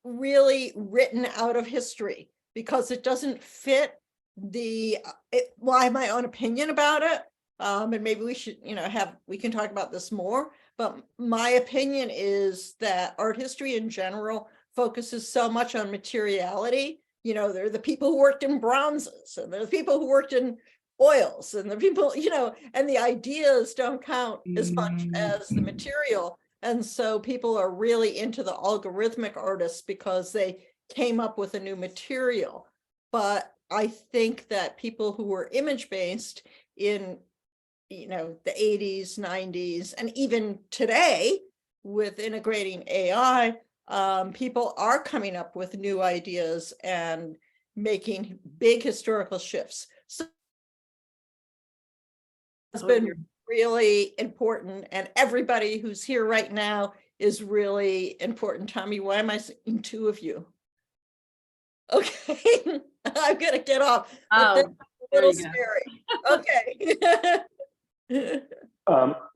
really written out of history because it doesn't fit well, I have my own opinion about it. And maybe we should, you know, we can talk about this more, but my opinion is that art history in general focuses so much on materiality. You know, there are the people who worked in bronzes, and there are the people who worked in oils, and the people, you know, and the ideas don't count as much as the material. And so people are really into the algorithmic artists because they came up with a new material. But I think that people who were image-based in, you know, the 80s, 90s, and even today with integrating AI, people are coming up with new ideas and making big historical shifts. So it's been really important, and everybody who's here right now is really important. Tommy, why am I seeing two of you? Okay, I'm gonna get off. But that's a there little you go. scary. Okay.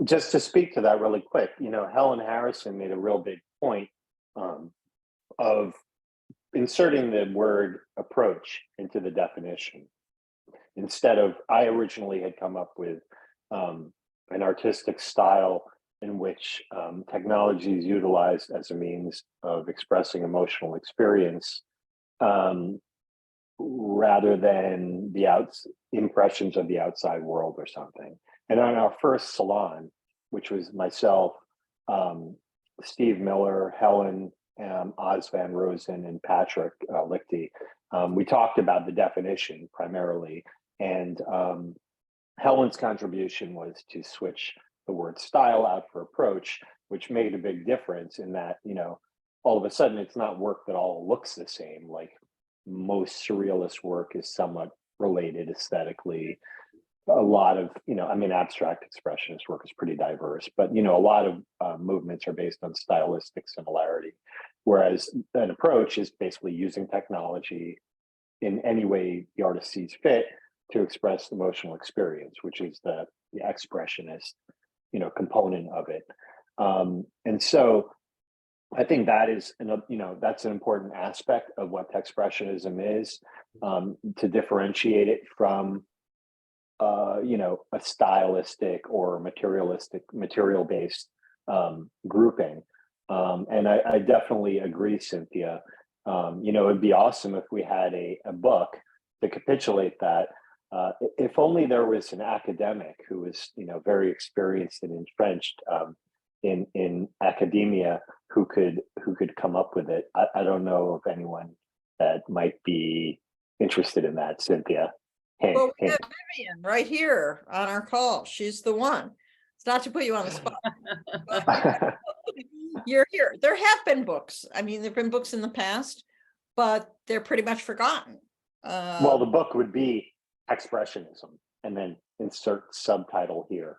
Just to speak to that really quick, Helen Harrison made a real big point of inserting the word approach into the definition. Instead of, I originally had come up with an artistic style in which technology is utilized as a means of expressing emotional experience rather than the impressions of the outside world or something. And on our first salon, which was myself, Steve Miller, Helen, Oz Van Rosen, and Patrick Lichty, we talked about the definition primarily. And Helen's contribution was to switch the word style out for approach, which made a big difference in that, all of a sudden it's not work that all looks the same. Like most surrealist work is somewhat related aesthetically. A lot of, abstract expressionist work is pretty diverse, but, a lot of movements are based on stylistic similarity. Whereas an approach is basically using technology in any way the artist sees fit to express emotional experience, which is the expressionist, component of it. And so I think that is, that's an important aspect of what Techspressionism is, to differentiate it from, a stylistic or material-based grouping. And I definitely agree, Cynthia. It'd be awesome if we had a book to capitulate that. If only there was an academic who was, very experienced and entrenched in academia who could come up with it. I don't know of anyone that might be interested in that, Cynthia. Well, we have Vivian right here on our call. She's the one. It's not to put you on the spot. But you're here. There have been books. I mean, there've been books in the past, but they're pretty much forgotten. Well, the book would be Expressionism, and then insert subtitle here.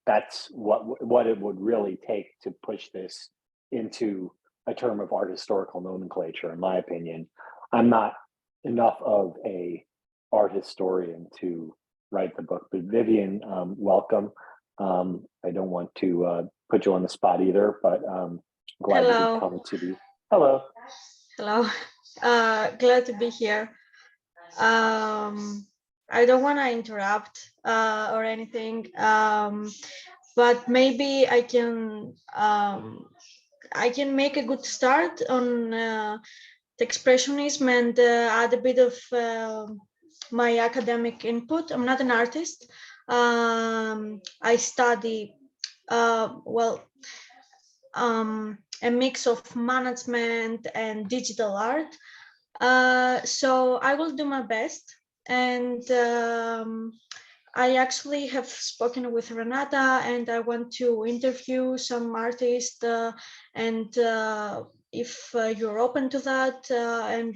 That's what it would really take to push this into a term of art historical nomenclature, in my opinion. I'm not enough of a art historian to write the book, but Vivian, welcome. I don't want to put you on the spot either, but glad Hello. you could come to the. Hello. Hello. Glad to be here. I don't want to interrupt or anything, but maybe I can make a good start on Techspressionism and add a bit of my academic input. I'm not an artist. I study a mix of management and digital art. So I will do my best. And I actually have spoken with Renata, and I want to interview some artists. And if you're open to that and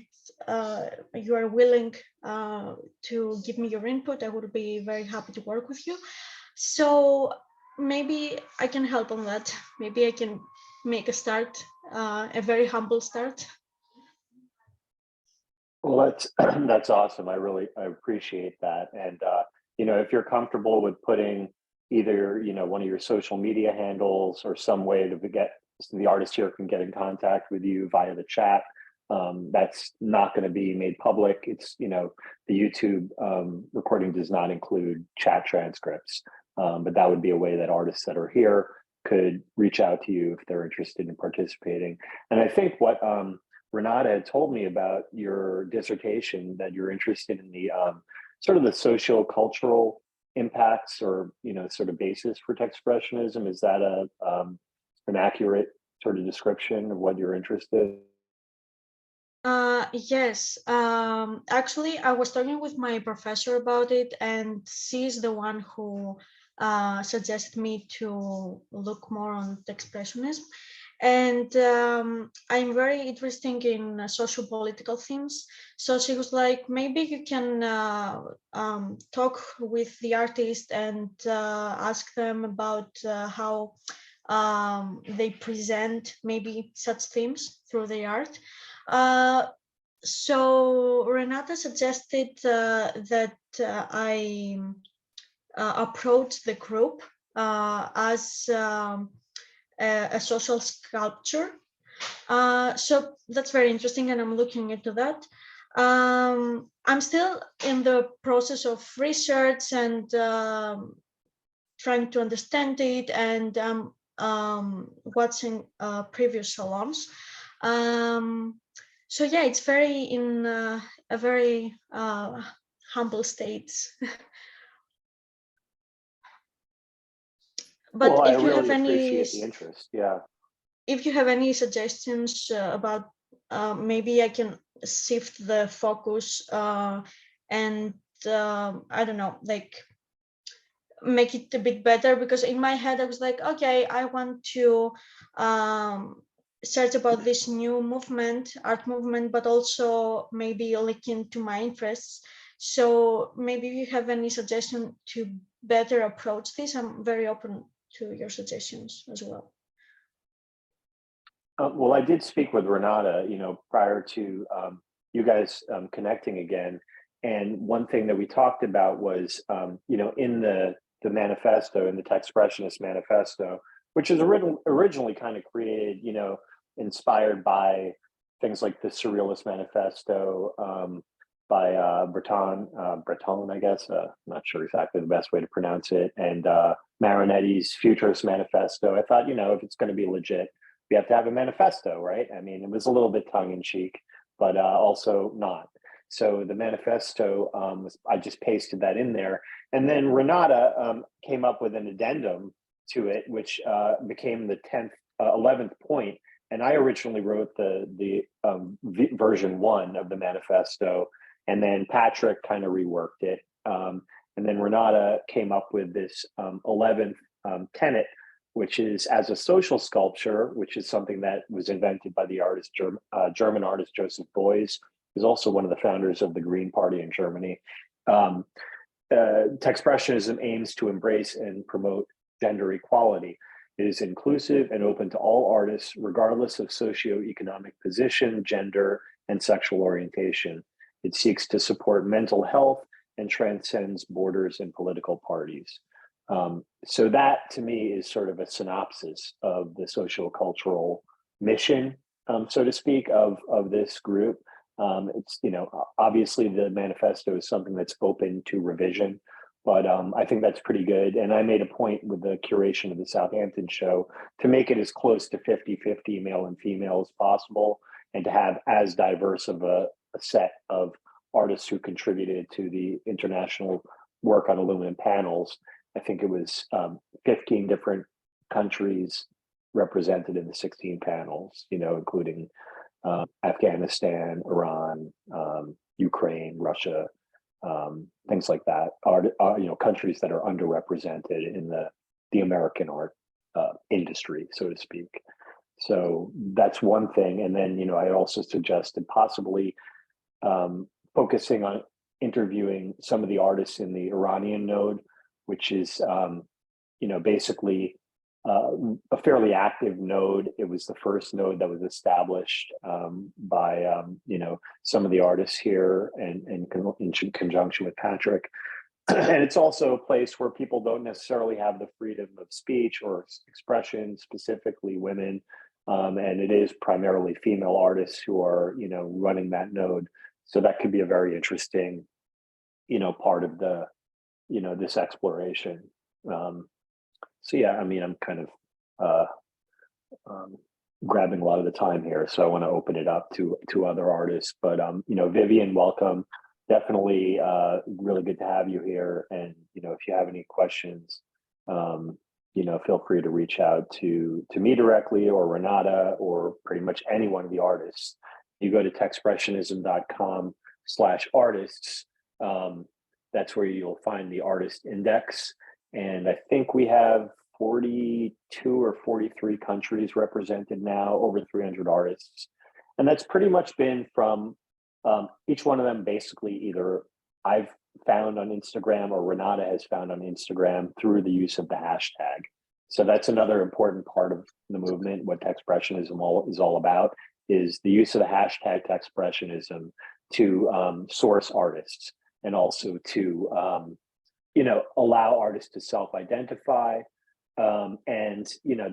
you are willing to give me your input, I would be very happy to work with you. So maybe I can help on that. Maybe I can make a start, a very humble start. Well, that's awesome. I appreciate that. And if you're comfortable with putting either one of your social media handles or some way to get so the artist here can get in contact with you via the chat, that's not going to be made public. It's the YouTube recording does not include chat transcripts, but that would be a way that artists that are here could reach out to you if they're interested in participating. And I think what Renata had told me about your dissertation, that you're interested in the sort of the socio-cultural impacts or sort of basis for Techspressionism. Is that an accurate sort of description of what you're interested in? Yes, actually, I was talking with my professor about it, and she's the one who suggested me to look more on Techspressionism. And I'm very interested in social political themes. So she was like, maybe you can talk with the artist and ask them about how they present maybe such themes through their art. So Renata suggested that I approach the group as a social sculpture. So that's very interesting, and I'm looking into that. I'm still in the process of research and trying to understand it, and watching previous salons. So yeah, it's very in a very humble state. But Well, I if you have really any, appreciate the interest. Yeah. if you have any suggestions about maybe I can shift the focus and I don't know, like make it a bit better, because in my head I was like, okay, I want to search about this new movement, art movement, but also maybe link into my interests. So maybe if you have any suggestion to better approach this, I'm very open to your suggestions as well. Well, I did speak with Renata, prior to you guys connecting again. And one thing that we talked about was, in the manifesto, in the Techspressionist manifesto, which is originally kind of created, inspired by things like the Surrealist Manifesto by Breton, I guess. I'm not sure exactly the best way to pronounce it. And Marinetti's Futurist Manifesto. I thought, if it's going to be legit, we have to have a manifesto, right? I mean, it was a little bit tongue in cheek, but also not. So the manifesto, I just pasted that in there. And then Renata came up with an addendum to it, which became the 11th point. And I originally wrote the version 1 of the manifesto, and then Patrick kind of reworked it. And then Renata came up with this 11th tenet, which is as a social sculpture, which is something that was invented by the artist, German artist Joseph Beuys, who's also one of the founders of the Green Party in Germany. Techspressionism aims to embrace and promote gender equality. It is inclusive and open to all artists, regardless of socioeconomic position, gender, and sexual orientation. It seeks to support mental health and transcends borders and political parties. So that, to me, is sort of a synopsis of the sociocultural mission, so to speak, of this group. It's, obviously the manifesto is something that's open to revision, but I think that's pretty good. And I made a point with the curation of the Southampton show to make it as close to 50-50 male and female as possible, and to have as diverse of a set of artists who contributed to the international work on aluminum panels. I think it was 15 different countries represented in the 16 panels, including Afghanistan, Iran, Ukraine, Russia, things like that. Countries that are underrepresented in the American art industry, so to speak. So that's one thing. And then, I also suggested possibly focusing on interviewing some of the artists in the Iranian node, which is, basically a fairly active node. It was the first node that was established by, some of the artists here and in conjunction with Patrick. And it's also a place where people don't necessarily have the freedom of speech or expression, specifically women. And it is primarily female artists who are, running that node. So that could be a very interesting, part of the, this exploration. So yeah, I mean, I'm kind of grabbing a lot of the time here, so I want to open it up to other artists. But Vivian, welcome. Definitely really good to have you here. And if you have any questions, feel free to reach out to me directly, or Renata, or pretty much any one of the artists. You go to techspressionism.com/artists. That's where you'll find the artist index. And I think we have 42 or 43 countries represented now, over 300 artists. And that's pretty much been from each one of them basically either I've found on Instagram or Renata has found on Instagram through the use of the hashtag. So that's another important part of the movement. What Techspressionism is all about is the use of the hashtag Techspressionism to source artists and also to allow artists to self-identify. And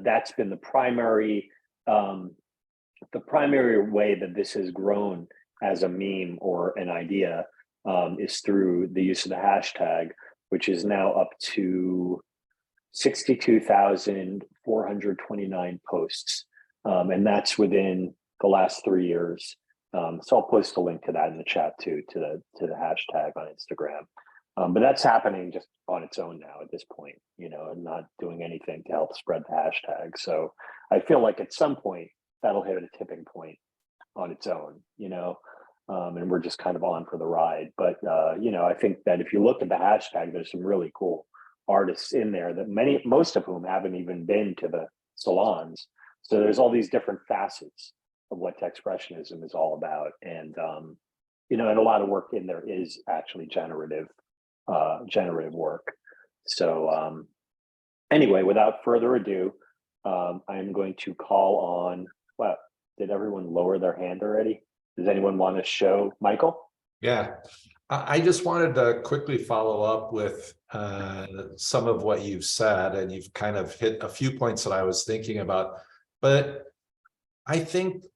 that's been the primary way that this has grown as a meme or an idea is through the use of the hashtag, which is now up to 62,429 posts. And that's within the last 3 years. So I'll post a link to that in the chat too, to the hashtag on Instagram. But that's happening just on its own now at this point, and not doing anything to help spread the hashtag. So I feel like at some point that'll hit a tipping point on its own, and we're just kind of on for the ride. But, I think that if you look at the hashtag, there's some really cool artists in there that most of whom haven't even been to the salons. So there's all these different facets of what Techspressionism is all about. And, and a lot of work in there is actually generative work. So anyway, without further ado, I'm going to call on, well, did everyone lower their hand already? Does anyone want to show Michael? Yeah, I just wanted to quickly follow up with some of what you've said, and you've kind of hit a few points that I was thinking about. But I think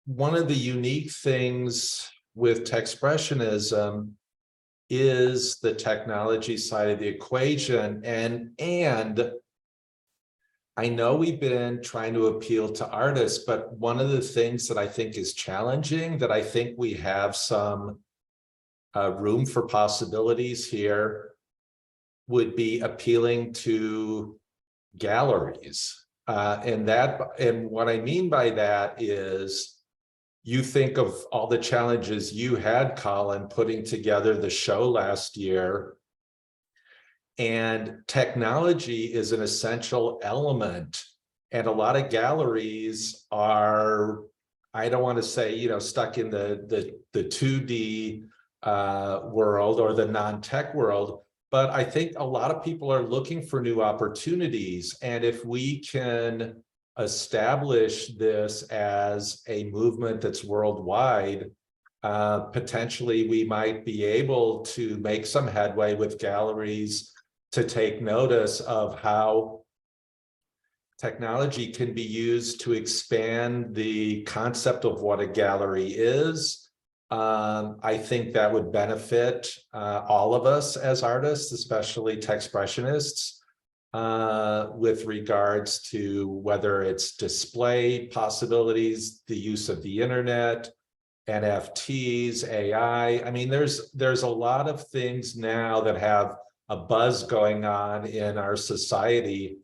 one of the unique things with Techspressionism is the technology side of the equation. And I know we've been trying to appeal to artists, but one of the things that I think is challenging, that I think we have some room for possibilities here, would be appealing to galleries. And what I mean by that is, you think of all the challenges you had, Colin, putting together the show last year. And technology is an essential element. And a lot of galleries are, I don't want to say, stuck in the 2D world or the non-tech world, but I think a lot of people are looking for new opportunities. And if we can establish this as a movement that's worldwide, potentially we might be able to make some headway with galleries to take notice of how technology can be used to expand the concept of what a gallery is. I think that would benefit all of us as artists, especially Techspressionists, with regards to whether it's display possibilities, the use of the internet, NFTs, AI. I mean, there's a lot of things now that have a buzz going on in our society,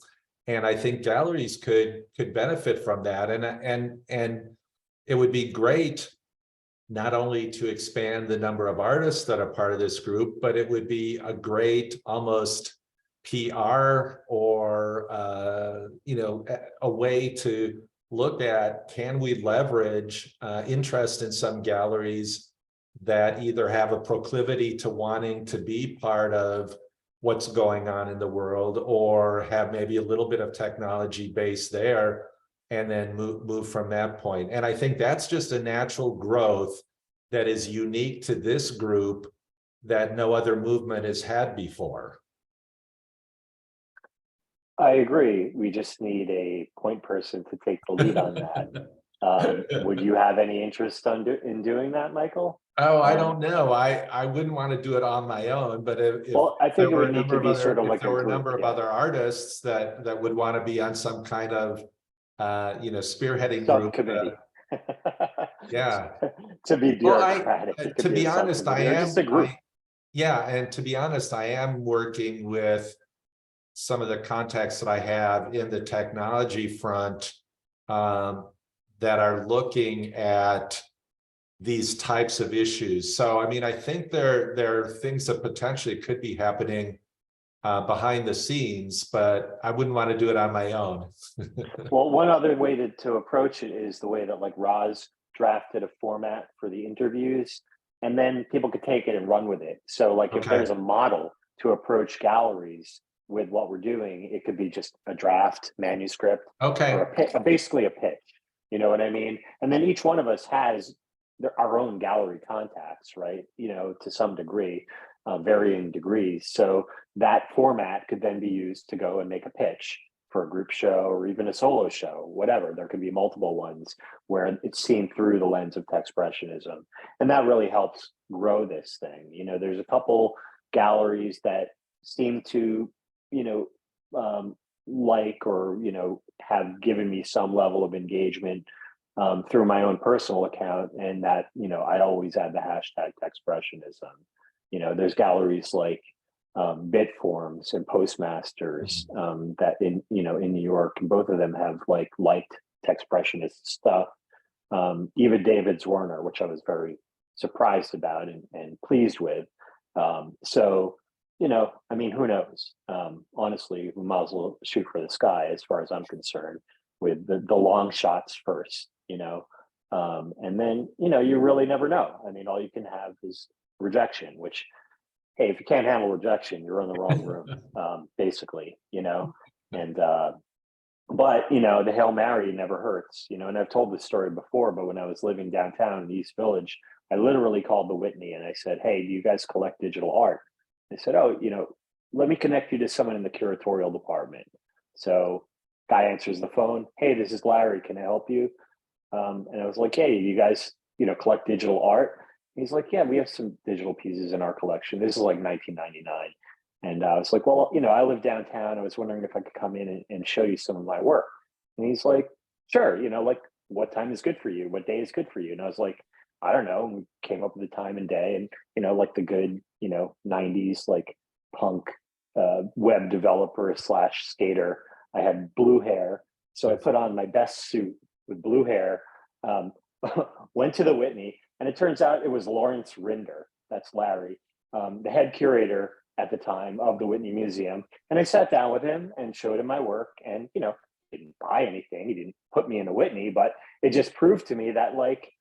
and I think galleries could benefit from that. And it would be great not only to expand the number of artists that are part of this group, but it would be a great almost PR or a way to look at, can we leverage interest in some galleries that either have a proclivity to wanting to be part of what's going on in the world, or have maybe a little bit of technology base there, and then move from that point. And I think that's just a natural growth that is unique to this group that no other movement has had before. I agree. We just need a point person to take the lead on that. Would you have any interest in doing that, Michael? Oh, I don't know. I wouldn't want to do it on my own, but if I think there it were would need to be sort of like there were a group, number of other artists that would want to be on some kind of spearheading group. Subcommittee. Yeah. To be bureaucratic. To be honest, I am. And to be honest, I am working with some of the contacts that I have in the technology front that are looking at these types of issues. So, I mean, I think there are things that potentially could be happening behind the scenes, but I wouldn't want to do it on my own. Well, one other way to approach it is the way that like Roz drafted a format for the interviews, and then people could take it and run with it. So like if Okay. there's a model to approach galleries with what we're doing, it could be just a draft manuscript Okay. or basically a pitch. You know what I mean? And then each one of us has our own gallery contacts, right? You know, to some degree, varying degrees. So that format could then be used to go and make a pitch for a group show or even a solo show, whatever. There could be multiple ones where it's seen through the lens of Techspressionism. And that really helps grow this thing. You know, there's a couple galleries that seem to, you know, like or, you know, have given me some level of engagement through my own personal account. And that, you know, I always add the hashtag Techspressionism. You know, there's galleries like Bitforms and Postmasters that in, you know, in New York, and both of them have like liked Techspressionist stuff. Even David's Werner, which I was very surprised about and pleased with. So, you know, I mean, who knows? Honestly, we might as well shoot for the sky as far as I'm concerned, with the long shots first, you know, and then, you know, you really never know. I mean, all you can have is rejection, which, hey, if you can't handle rejection, you're in the wrong room, basically, you know, and, but, you know, the Hail Mary never hurts, you know, and I've told this story before, but when I was living downtown in the East Village, I literally called the Whitney and I said, hey, do you guys collect digital art? They said, oh, you know, let me connect you to someone in the curatorial department. So guy answers the phone. Hey, this is Larry. Can I help you? And I was like, hey, you guys, you know, collect digital art? He's like, yeah, we have some digital pieces in our collection. This is like 1999. And I was like, well, you know, I live downtown. I was wondering if I could come in and show you some of my work. And he's like, sure, you know, like what time is good for you? What day is good for you? And I was like, I don't know. And we came up with the time and day and, you know, like the good, you know, 90s, like punk web developer / skater. I had blue hair. So I put on my best suit with blue hair, went to the Whitney, and it turns out it was Lawrence Rinder. That's Larry, the head curator at the time of the Whitney Museum. And I sat down with him and showed him my work. And, you know, he didn't buy anything. He didn't put me in a Whitney, but it just proved to me that like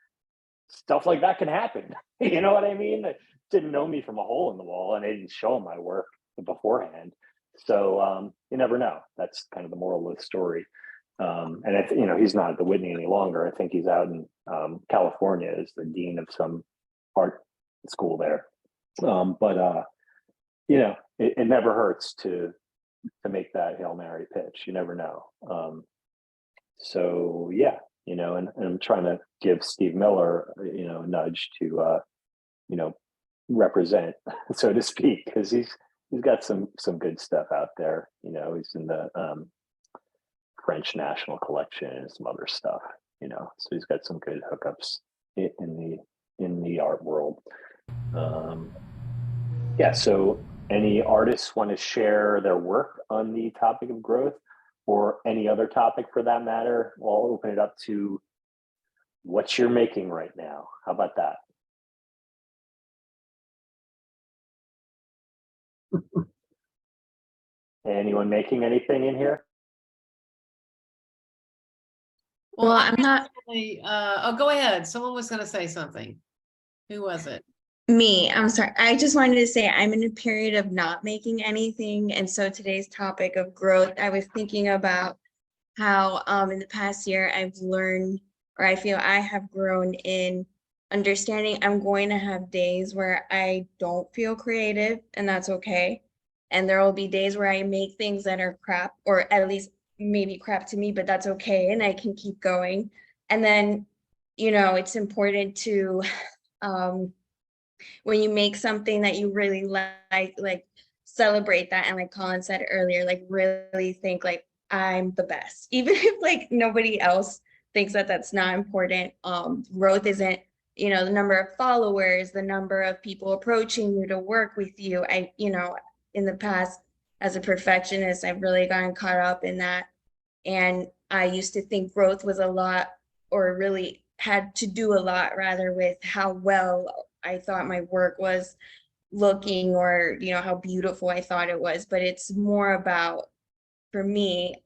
stuff like that can happen. You know what I mean? They didn't know me from a hole in the wall and I didn't show him my work beforehand. So you never know. That's kind of the moral of the story. And I you know, he's not at the Whitney any longer. I think he's out in California as the dean of some art school there. But you know, it never hurts to make that Hail Mary pitch. You never know. So yeah, you know, and I'm trying to give Steve Miller, you know, a nudge to you know, represent, so to speak, because he's got some good stuff out there. You know, he's in the French National Collection and some other stuff, you know, so he's got some good hookups in the art world. Yeah, so any artists want to share their work on the topic of growth or any other topic for that matter? I'll open it up to what you're making right now. How about that? Anyone making anything in here? Well, I'm not Oh, go ahead. Someone was going to say something. Who was it? me. I'm sorry. I just wanted to say I'm in a period of not making anything. And so today's topic of growth, I was thinking about how in the past year I've learned, or I feel I have grown in understanding I'm going to have days where I don't feel creative, and that's okay. And there will be days where I make things that are crap, or at least maybe crap to me, but that's okay. And I can keep going. And then, you know, it's important to, when you make something that you really like celebrate that. And like Colin said earlier, like really think like I'm the best, even if like nobody else thinks that that's not important. Growth isn't, you know, the number of followers, the number of people approaching you to work with you. You know, in the past as a perfectionist, I've really gotten caught up in that. And I used to think growth was a lot, or really had to do a lot rather with how well I thought my work was looking or, you know, how beautiful I thought it was, but it's more about, for me,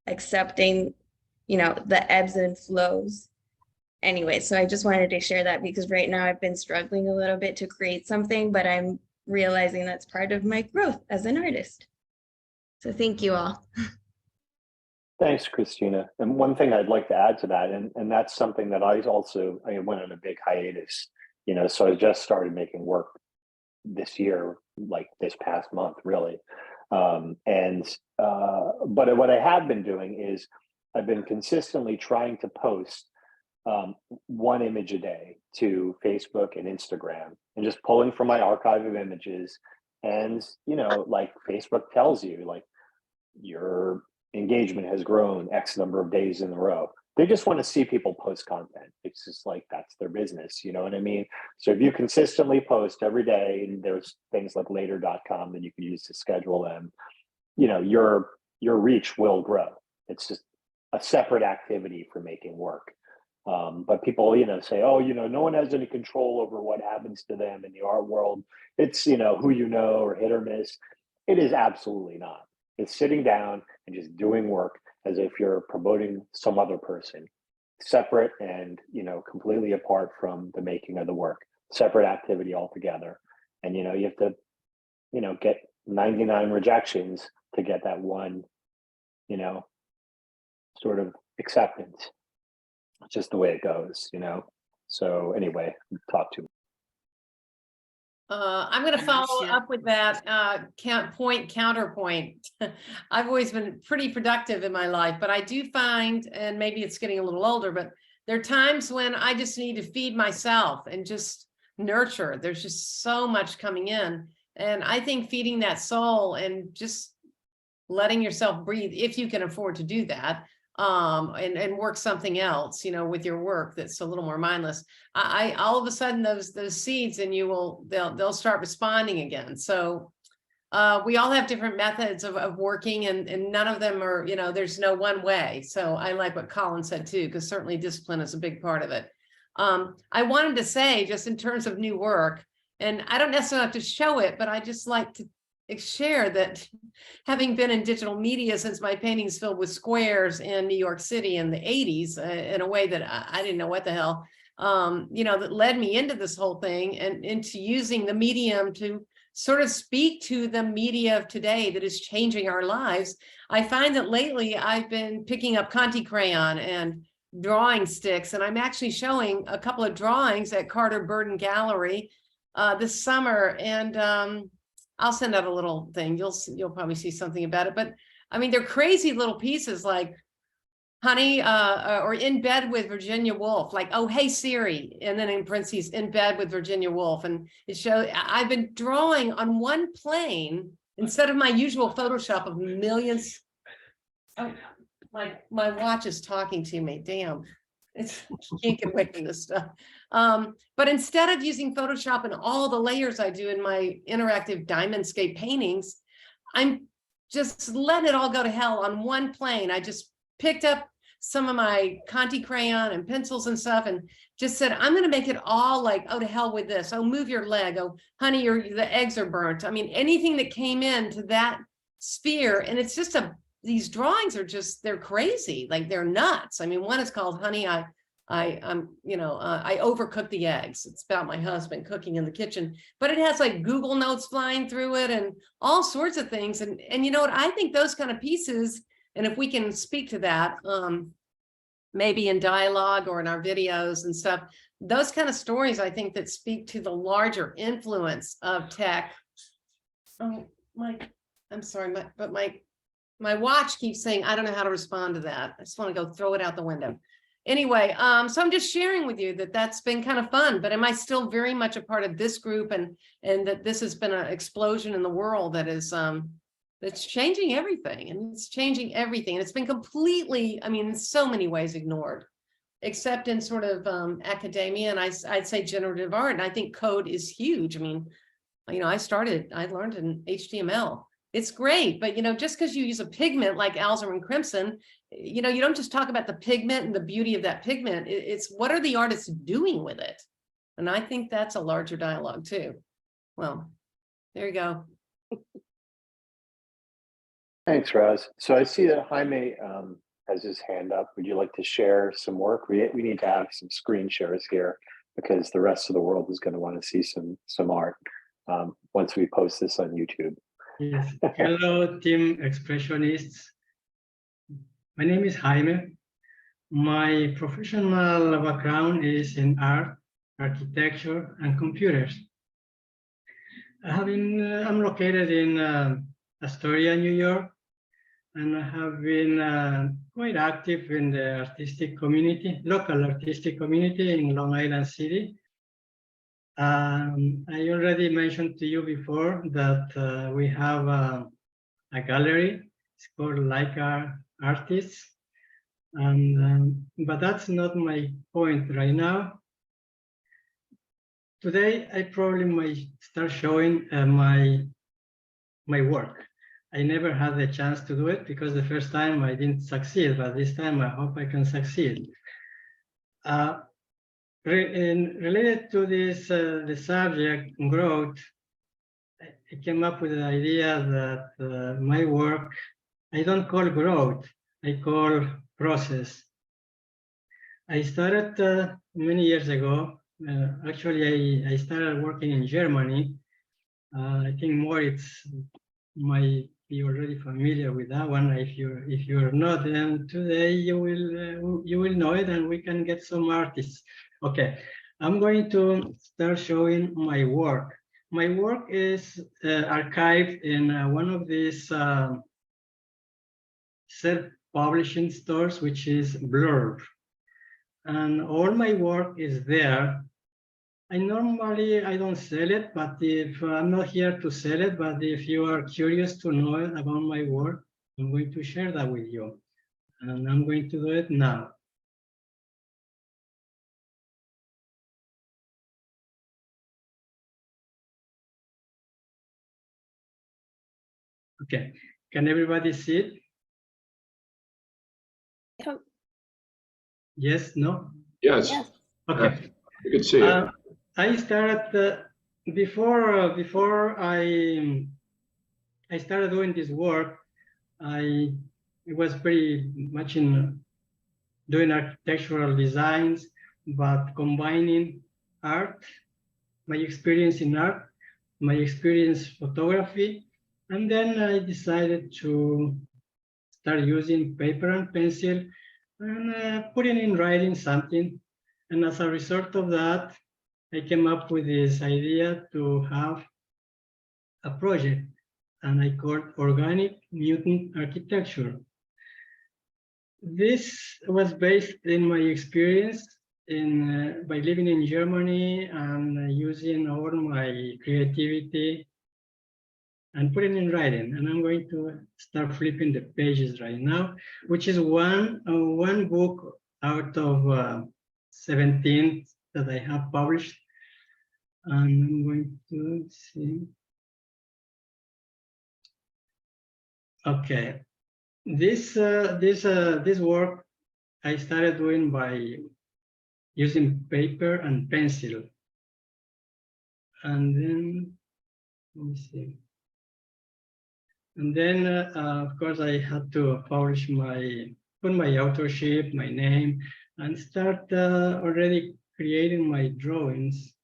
accepting, you know, the ebbs and flows. Anyway, so I just wanted to share that because right now I've been struggling a little bit to create something, but I'm realizing that's part of my growth as an artist. So thank you all. Thanks, Christina. And one thing I'd like to add to that, and that's something that I went on a big hiatus, you know, so I just started making work this year, like this past month, really. But what I have been doing is I've been consistently trying to post one image a day to Facebook and Instagram, and just pulling from my archive of images. And, you know, like Facebook tells you, like, your engagement has grown X number of days in a row. They just want to see people post content. It's just like, that's their business. You know what I mean? So if you consistently post every day, and there's things like later.com that you can use to schedule them, you know, your reach will grow. It's just a separate activity for making work. But people, you know, say, oh, you know, no one has any control over what happens to them in the art world. It's, you know, who you know, or hit or miss. It is absolutely not. It's sitting down and just doing work as if you're promoting some other person, separate and, you know, completely apart from the making of the work, separate activity altogether. And, you know, you have to, you know, get 99 rejections to get that one, you know, sort of acceptance. It's just the way it goes, you know? So anyway, talk to me. I'm going to follow up with that counterpoint. I've always been pretty productive in my life, but I do find, and maybe it's getting a little older, but there are times when I just need to feed myself and just nurture. There's just so much coming in. And I think feeding that soul and just letting yourself breathe, if you can afford to do that, and work something else, you know, with your work that's a little more mindless. I all of a sudden those seeds, and they'll start responding again. So we all have different methods of working, and none of them are, you know, there's no one way. So I like what Colin said too, because certainly discipline is a big part of it. I wanted to say, just in terms of new work, and I don't necessarily have to show it, but I just like to share that, having been in digital media since my paintings filled with squares in New York City in the 80s, in a way that I didn't know what the hell, you know, that led me into this whole thing and into using the medium to sort of speak to the media of today that is changing our lives. I find that lately I've been picking up Conti crayon and drawing sticks, and I'm actually showing a couple of drawings at Carter Burden Gallery this summer, and I'll send out a little thing. You'll probably see something about it, but I mean, they're crazy little pieces like honey, or in bed with Virginia Woolf, like, oh, hey, Siri. And then in parentheses, in bed with Virginia Woolf. And it shows I've been drawing on one plane instead of my usual Photoshop of millions. Oh, my watch is talking to me. Damn. It's can't away from this stuff. But instead of using Photoshop and all the layers I do in my interactive diamondscape paintings, I'm just letting it all go to hell on one plane. I just picked up some of my Conti crayon and pencils and stuff and just said, I'm going to make it all like, oh, to hell with this. Oh, move your leg. Oh, honey, the eggs are burnt. I mean, anything that came into that sphere. And it's just these drawings are just, they're crazy. Like they're nuts. I mean, one is called Honey, I overcooked the eggs. It's about my husband cooking in the kitchen, but it has like Google Notes flying through it and all sorts of things. And you know what, I think those kind of pieces, and if we can speak to that, maybe in dialogue or in our videos and stuff, those kind of stories, I think that speak to the larger influence of tech. Oh, I'm sorry, but my watch keeps saying, I don't know how to respond to that. I just want to go throw it out the window. Anyway, so I'm just sharing with you that that's been kind of fun, but am I still very much a part of this group and that this has been an explosion in the world that is, that's changing everything, and it's changing everything. And it's been completely, I mean, in so many ways ignored, except in sort of academia. And I'd say generative art. And I think code is huge. I mean, you know, I learned in HTML. It's great, but you know, just because you use a pigment like alizarin crimson, you know, you don't just talk about the pigment and the beauty of that pigment. It's what are the artists doing with it? And I think that's a larger dialogue too. Well, there you go. Thanks, Raz. So I see that Jaime has his hand up. Would you like to share some work? We need to have some screen shares here because the rest of the world is going to want to see some art once we post this on YouTube. Yes. Hello, Team Expressionists. My name is Jaime. My professional background is in art, architecture, and computers. I'm located in Astoria, New York, and I have been quite active in the artistic community, local artistic community in Long Island City. I already mentioned to you before that we have a gallery. It's called Like Artists, and but that's not my point right now. Today, I probably might start showing my work. I never had the chance to do it because the first time I didn't succeed, but this time I hope I can succeed. Related to this, the subject growth, I came up with the idea that my work, I don't call growth, I call process. I started many years ago. Actually, I started working in Germany. I think Moritz might be already familiar with that one. If you're not, then today you will know it, and we can get some artists. Okay, I'm going to start showing my work. My work is archived in one of these self-publishing stores, which is Blurb. And all my work is there. I don't sell it, but if I'm not here to sell it, but if you are curious to know about my work, I'm going to share that with you. And I'm going to do it now. Okay, can everybody see it? Yep. Yes, no? Yes. Okay. You can see it. I started before I started doing this work. It was pretty much in doing architectural designs, but combining art, my experience in art, my experience photography, and then I decided to start using paper and pencil and putting in writing something. And as a result of that, I came up with this idea to have a project, and I called Organic Mutant Architecture. This was based in my experience by living in Germany and using all my creativity and putting in writing. And I'm going to start flipping the pages right now, which is one book out of 17 that I have published. And I'm going to see. Okay, this work I started doing by using paper and pencil, and then let me see. And then of course I had to publish put my authorship, my name, and start already creating my drawings.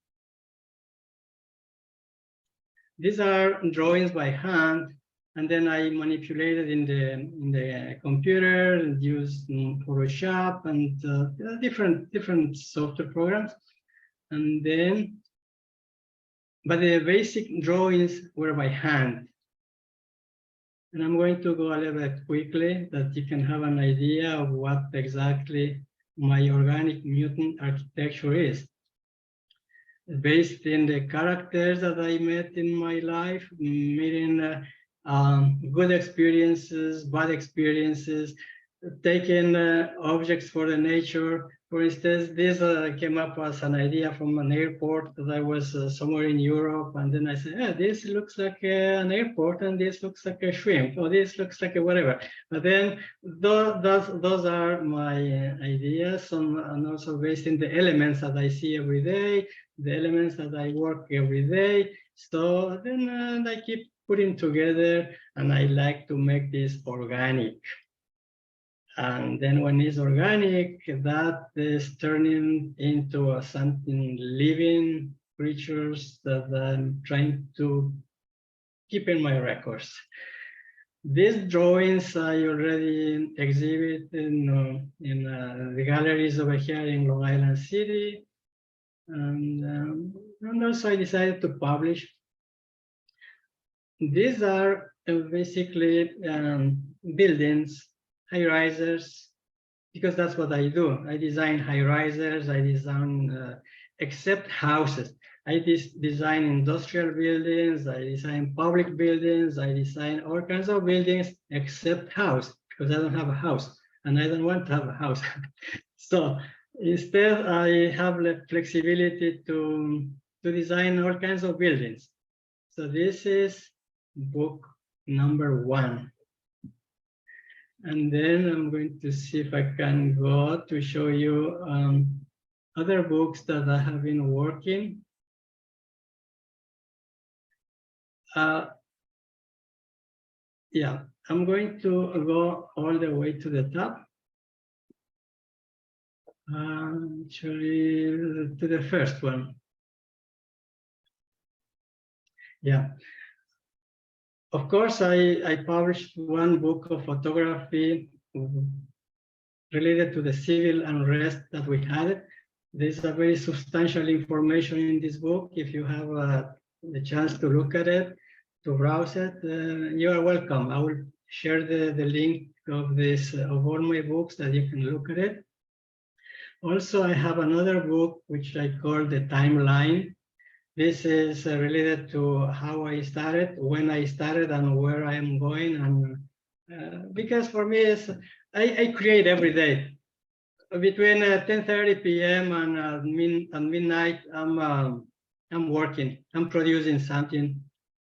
These are drawings by hand, and then I manipulated in the computer and used Photoshop and different software programs. And then, but the basic drawings were by hand. And I'm going to go a little bit quickly that you can have an idea of what exactly my organic mutant architecture is. Based in the characters that I met in my life, meeting good experiences, bad experiences, taking objects for the nature. For instance, this came up as an idea from an airport that I was somewhere in Europe, and then I said, this looks like an airport, and this looks like a shrimp, or this looks like a whatever. But then those are my ideas, and also based in the elements that I see every day, the elements that I work every day. So then I keep putting together, and I like to make this organic. And then when it's organic, that is turning into something living creatures that I'm trying to keep in my records. These drawings I already exhibit in the galleries over here in Long Island City. And also I decided to publish. These are basically buildings, high-risers, because that's what I do. I design high-risers, I design, except houses. I design industrial buildings, I design public buildings, I design all kinds of buildings except house, because I don't have a house, and I don't want to have a house. So instead, I have the flexibility to design all kinds of buildings. So this is book number 1. And then I'm going to see if I can go to show you other books that I have been working. Yeah, I'm going to go all the way to the top. Actually, to the first one. Yeah. Of course, I published one book of photography related to the civil unrest that we had. There's a very substantial information in this book. If you have the chance to look at it, to browse it, you are welcome. I will share the link of all my books that you can look at it. Also, I have another book which I call The Timeline. This is related to how I started, when I started, and where I am going. And because for me, I create every day. Between 10:30 p.m. and midnight, I'm working. I'm producing something,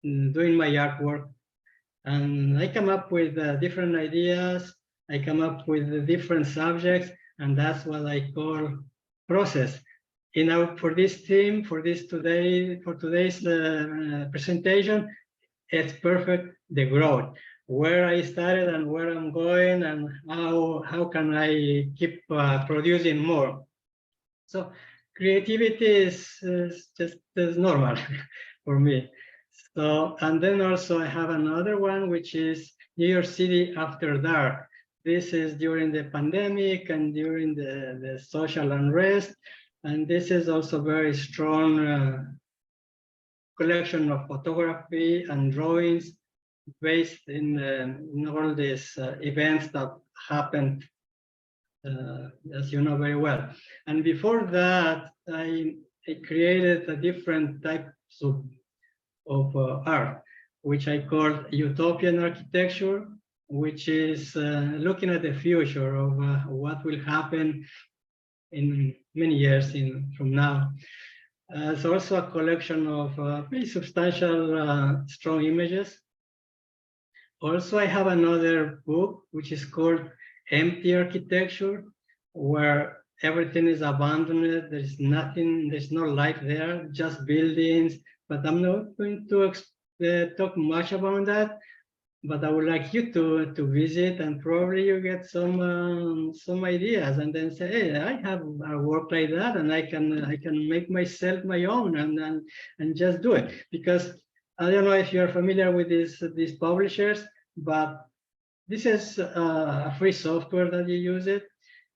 doing my artwork, and I come up with different ideas. I come up with different subjects, and that's what I call process. You know, for this theme, for today's presentation, it's perfect. The growth, where I started and where I'm going, and how can I keep producing more. So creativity is just normal for me. So, and then also I have another one, which is New York City After Dark. This is during the pandemic and during the social unrest. And this is also very strong collection of photography and drawings based in all these events that happened, as you know very well. And before that, I created a different types of art, which I called utopian architecture, which is looking at the future of what will happen in many years from now. It's also a collection of pretty substantial, strong images. Also, I have another book, which is called Empty Architecture, where everything is abandoned. There's nothing, there's no life there, just buildings. But I'm not going to talk much about that. But I would like you to visit, and probably you get some ideas, and then say, hey, I have a work like that, and I can make myself my own, and just do it. Because I don't know if you're familiar with these publishers, but this is a free software that you use it.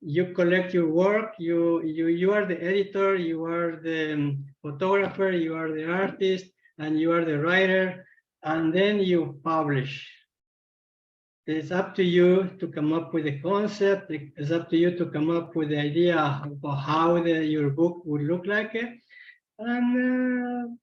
You collect your work. You are the editor. You are the photographer. You are the artist, and you are the writer, and then you publish. It's up to you to come up with a concept. It's up to you to come up with the idea of how your book would look like. And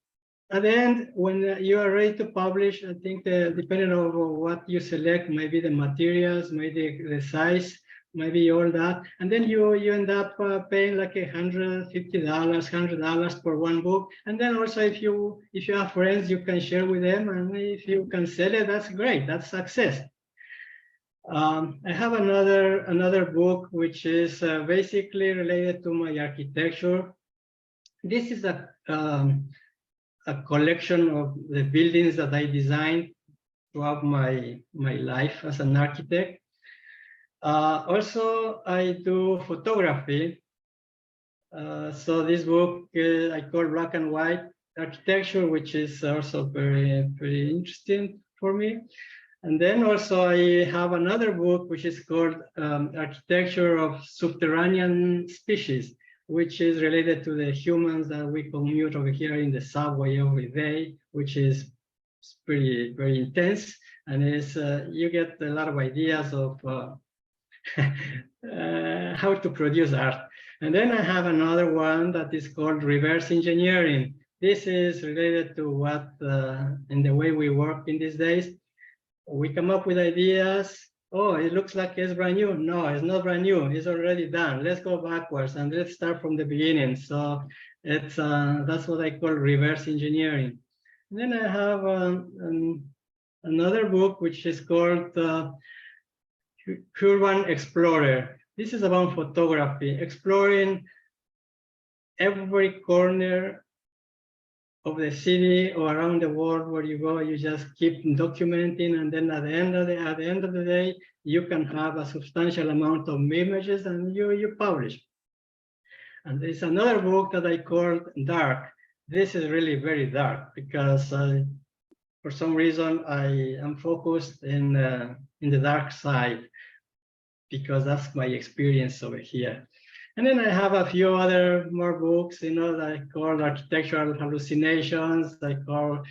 at the end, when you are ready to publish, I think depending on what you select, maybe the materials, maybe the size, maybe all that, and then you end up paying like $150, $100 for one book. And then also, if you have friends, you can share with them, and if you can sell it, that's great. That's success. I have another book which is basically related to my architecture. This is a a collection of the buildings that I designed throughout my life as an architect. Also, I do photography. So this book I call Black and White Architecture, which is also very interesting for me. And then also I have another book which is called Architecture of Subterranean Species, which is related to the humans that we commute over here in the subway every day, which is very intense. And is you get a lot of ideas of how to produce art. And then I have another one that is called Reverse Engineering. This is related to what in the way we work in these days. We come up with ideas. Oh, it looks like it's brand new. No, it's not brand new. It's already done. Let's go backwards and let's start from the beginning. So it's that's what I call reverse engineering. And then I have another book which is called Urban Explorer. This is about photography, exploring every corner of the city or around the world where you go. You just keep documenting, and then at the end of the day, you can have a substantial amount of images, and you publish. And there's another book that I called Dark. This is really very dark because for some reason I am focused in the dark side, because that's my experience over here. And then I have a few other more books, that I call Architectural Hallucinations, I call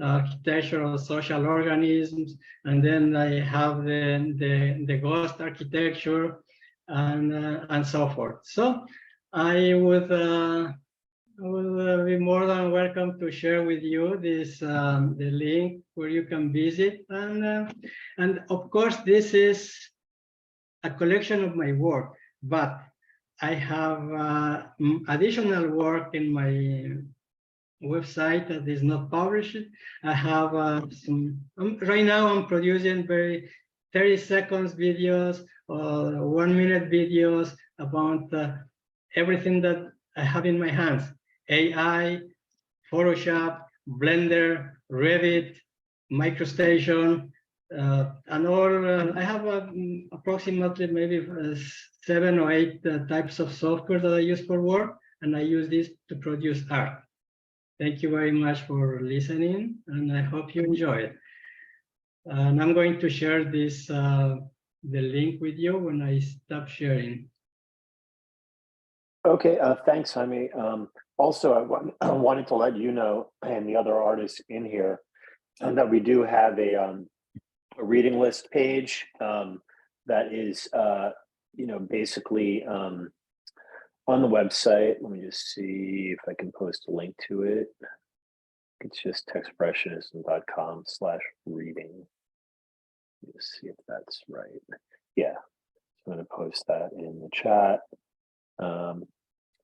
Architectural Social Organisms, and then I have the Ghost Architecture, and so forth. So I would be more than welcome to share with you this the link where you can visit, and of course this is a collection of my work, but I have additional work in my website that is not published. I have right now I'm producing 30 seconds videos or 1 minute videos about everything that I have in my hands: AI, Photoshop, Blender, Revit, MicroStation, and all. I have approximately maybe 7 or 8 types of software that I use for work, and I use this to produce art. Thank you very much for listening, and I hope you enjoy it. And I'm going to share this the link with you when I stop sharing. Okay, thanks, Jaime. Also, I wanted to let you know, and the other artists in here, that we do have a reading list page that is, basically on the website. Let me just see if I can post a link to it. It's just techspressionist.com/reading. Let's see if that's right. Yeah, I'm going to post that in the chat.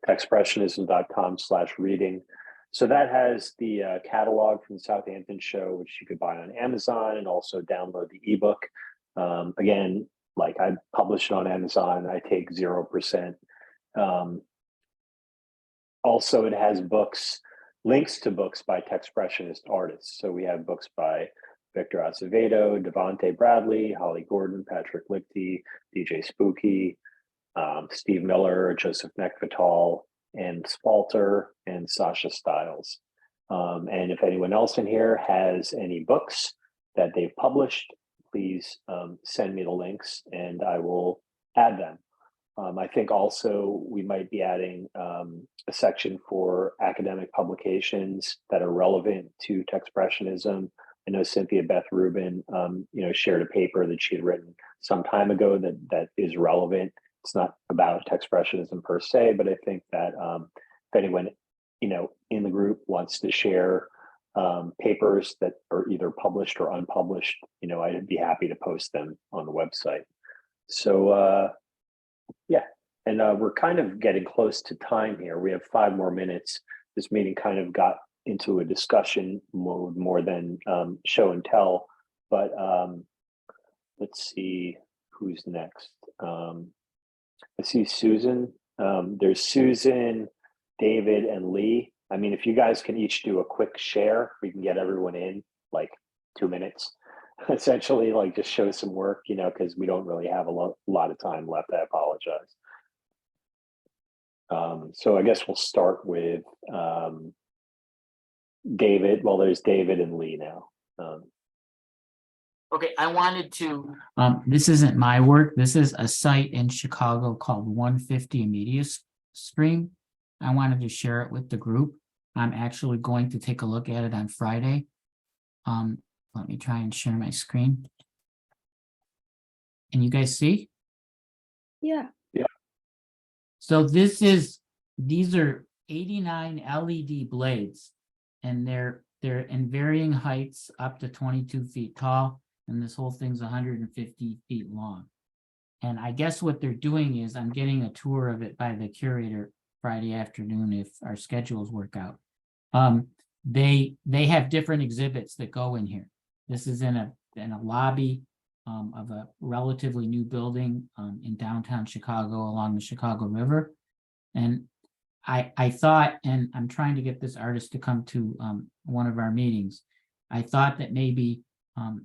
Techspressionism.com/reading. So that has the catalog from the Southampton show, which you could buy on Amazon, and also download the ebook. Again, like I publish it on Amazon, I take 0%. Also, it has links to books by Techspressionist artists. So we have books by Victor Acevedo, Devontae Bradley, Holly Gordon, Patrick Lichty, DJ Spooky, Steve Miller, Joseph Nekvital, and Spalter, and Sasha Stiles. And if anyone else in here has any books that they've published, please send me the links and I will add them. I think also we might be adding a section for academic publications that are relevant to Techspressionism. I know Cynthia Beth Rubin, shared a paper that she had written some time ago that is relevant. It's not about Techspressionism per se, but I think that if anyone, in the group wants to share papers that are either published or unpublished, I'd be happy to post them on the website. So, yeah, and we're kind of getting close to time here. We have 5 more minutes. This meeting kind of got into a discussion mode more than show and tell, but let's see who's next. I see Susan. There's Susan, David, and Lee. I mean, if you guys can each do a quick share, we can get everyone in like 2 minutes, essentially, like just show some work, you know, because we don't really have a lot of time left. I apologize. So I guess we'll start with David. Well, there's David and Lee now. Okay, I wanted to, this isn't my work. This is a site in Chicago called 150 Media Stream. I wanted to share it with the group. I'm actually going to take a look at it on Friday. Let me try and share my screen. Can you guys see? Yeah. So these are 89 LED blades, and they're in varying heights up to 22 feet tall, and this whole thing's 150 feet long. And I guess what they're doing is I'm getting a tour of it by the curator Friday afternoon if our schedules work out. They have different exhibits that go in here. This is in a lobby of a relatively new building in downtown Chicago along the Chicago River. And I thought, and I'm trying to get this artist to come to one of our meetings. I thought that maybe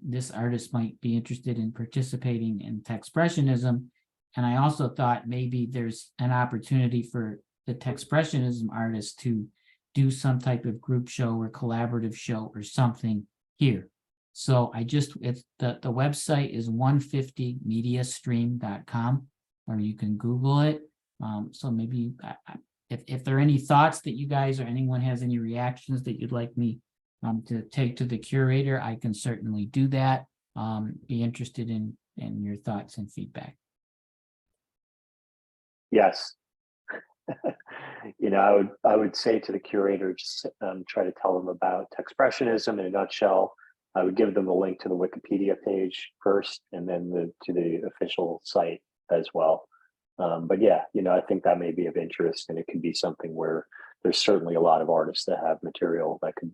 this artist might be interested in participating in Techspressionism. And I also thought maybe there's an opportunity for the Techspressionism artist to do some type of group show or collaborative show or something here. So it's the website is 150mediastream.com, or you can Google it. So maybe if there are any thoughts that you guys or anyone has any reactions that you'd like me to take to the curator, I can certainly do that. Be interested in your thoughts and feedback. Yes. You know, I would say to the curator, just try to tell them about Techspressionism in a nutshell. I would give them a link to the Wikipedia page first, and then to the official site as well. But yeah, you know, I think that may be of interest, and it could be something where there's certainly a lot of artists that have material that could,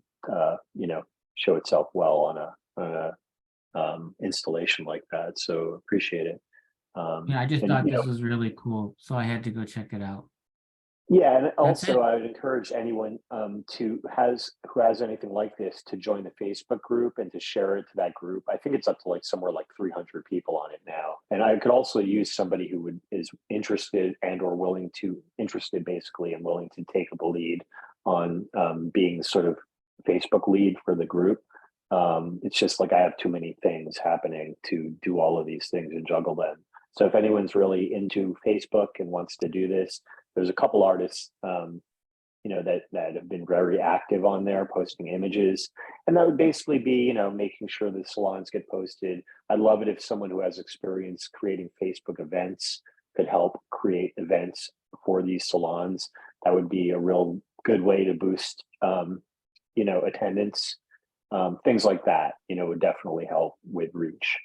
you know, show itself well on a installation like that. So appreciate it. Yeah, I just and, thought you this know, was really cool, so I had to go check it out. yeah, and That's also it. I would encourage anyone who has anything like this to join the Facebook group and to share it to that group. I think it's up to like somewhere like 300 people on it now. And I could also use somebody who is interested and or interested basically and willing to take the lead on being the sort of Facebook lead for the group. It's just like I have too many things happening to do all of these things and juggle them. So if anyone's really into Facebook and wants to do this, there's a couple artists, you know, that have been very active on there, posting images, and that would basically be, you know, making sure the salons get posted. I'd love it if someone who has experience creating Facebook events could help create events for these salons. That would be a real good way to boost, you know, attendance. Things like that, you know, would definitely help with reach.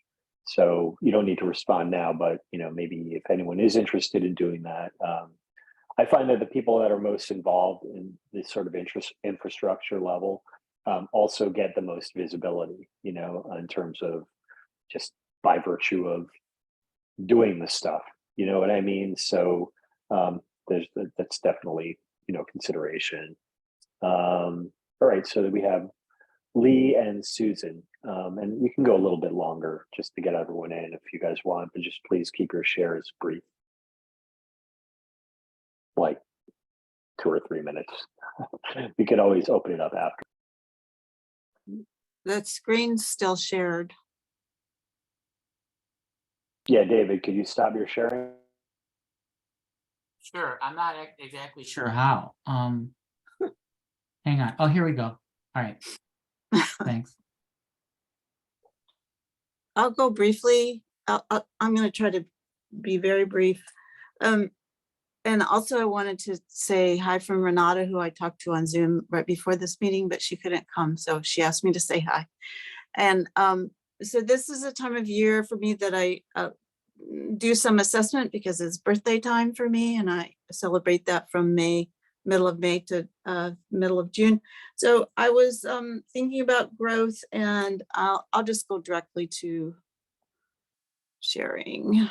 So you don't need to respond now, but, you know, maybe if anyone is interested in doing that, I find that the people that are most involved in this sort of infrastructure level also get the most visibility, you know, in terms of just by virtue of doing the stuff, you know what I mean? So that's definitely, you know, consideration. All right, so we have Lee and Susan, and we can go a little bit longer just to get everyone in if you guys want, but just please keep your shares brief. Like 2 or 3 minutes. We could always open it up after. The screen's still shared. Yeah, David, could you stop your sharing? Sure, I'm not exactly sure how. Hang on. Oh, here we go. All right. Thanks. I'll go briefly. I'm going to try to be very brief. And also I wanted to say hi from Renata, who I talked to on Zoom right before this meeting, but she couldn't come. So she asked me to say hi. And so this is a time of year for me that I do some assessment because it's birthday time for me. And I celebrate that from middle of May to middle of June. So I was thinking about growth, and I'll just go directly to sharing.